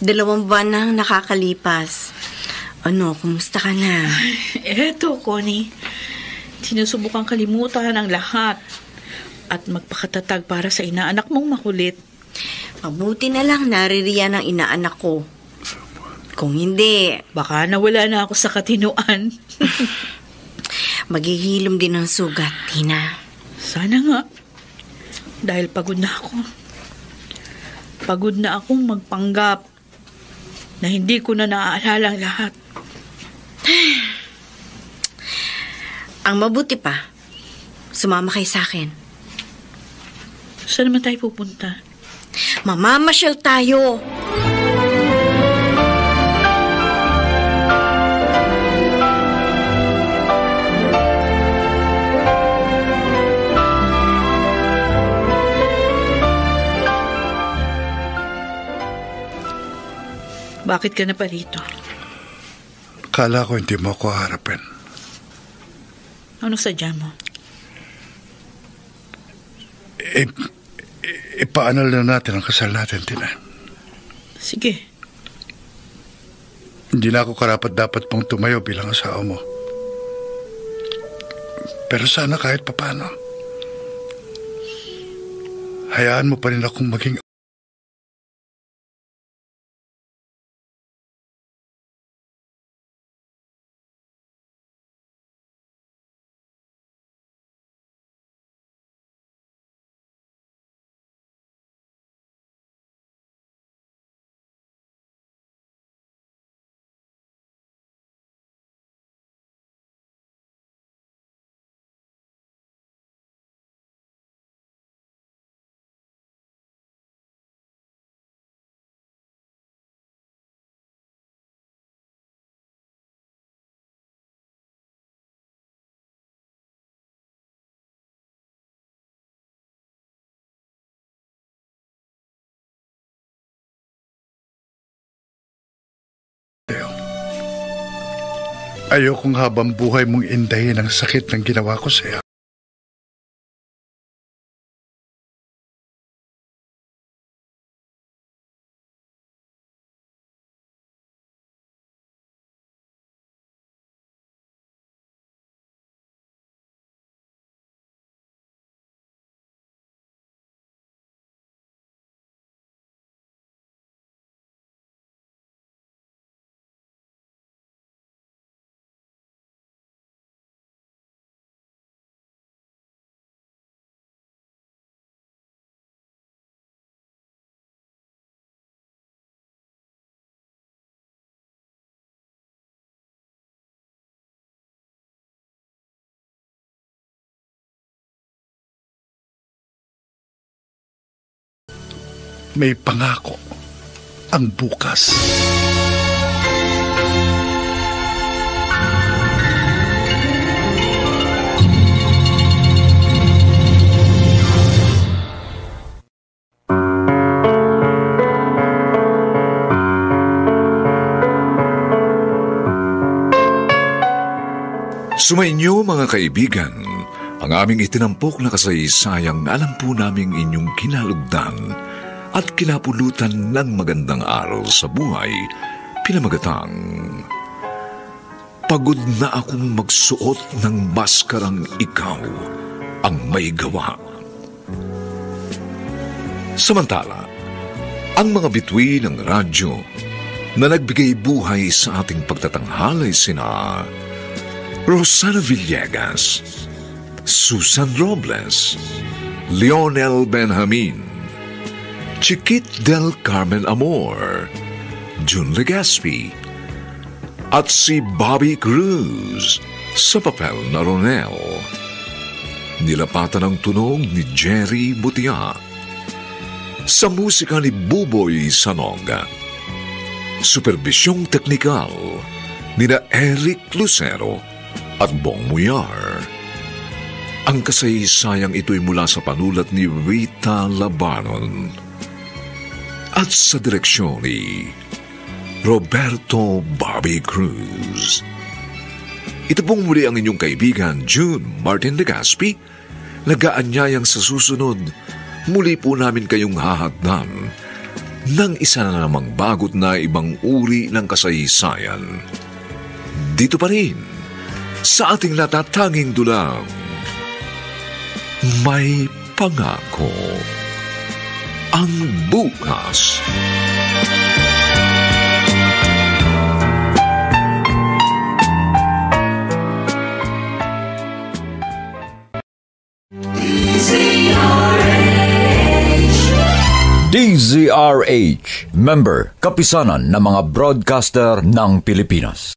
Dalawang buwan na nakakalipas. Ano, kumusta ka na? Eto, Connie. Sinusubukan kalimutan ang lahat at magpakatatag para sa inaanak mong makulit. Mabuti na lang naririyan ang inaanak ko. Kung hindi, baka nawala na ako sa katinuan. Maghihilom din ang sugat, Tina. Sana nga. Dahil pagod na ako. Pagod na akong magpanggap na hindi ko na naaalala ang lahat. Ang mabuti pa, sumama kayo sa akin. Saan naman tayo pupunta? Mamamasyal tayo. Bakit ka na pa rito? Kala ko hindi mo ako harapin. Ano sadya mo? Ipaanal na natin ang kasal natin, Tina. Sige. Hindi na ako karapat-dapat pang tumayo bilang asawa mo. Pero sana kahit papano, hayaan mo pa rin akong maging ayokong habang buhay mong indahin ang sakit ng ginawa ko sa'yo. May pangako ang bukas. Sumainyo mga kaibigan, ang aming itinampok na kasaysayang na alam po naming inyong kinalugdan at kinapulutan ng magandang aral sa buhay, pinamagatang, pagod na akong magsuot ng maskarang ikaw ang may gawa. Samantala, ang mga bituin ng radyo na nagbigay buhay sa ating pagtatanghalay sina Rosana Villegas, Susan Robles, Lionel Benjamin, Chiquit del Carmen Amor, June Legaspi, at si Bobby Cruz sa papel na Ronel. Nilapatan ang tunog ni Jerry Butia. Sa musika ni Buboy Sanoga. Superbisyong teknikal nina Eric Lucero at Bong Muyar. Ang kasaysayang ito'y mula sa panulat ni Rita Labanon at sa direksyon ni Roberto Bobby Cruz. Ito pong muli ang inyong kaibigan June Martin Legaspi, nag-aanyayang sa susunod, muli po namin kayong hahatnan ng isa na namang bagot na ibang uri ng kasaysayan. Dito pa rin, sa ating natatanging dulang, may pangako ang bukas. DZRH, member, kapisanan ng mga broadcaster ng Pilipinas.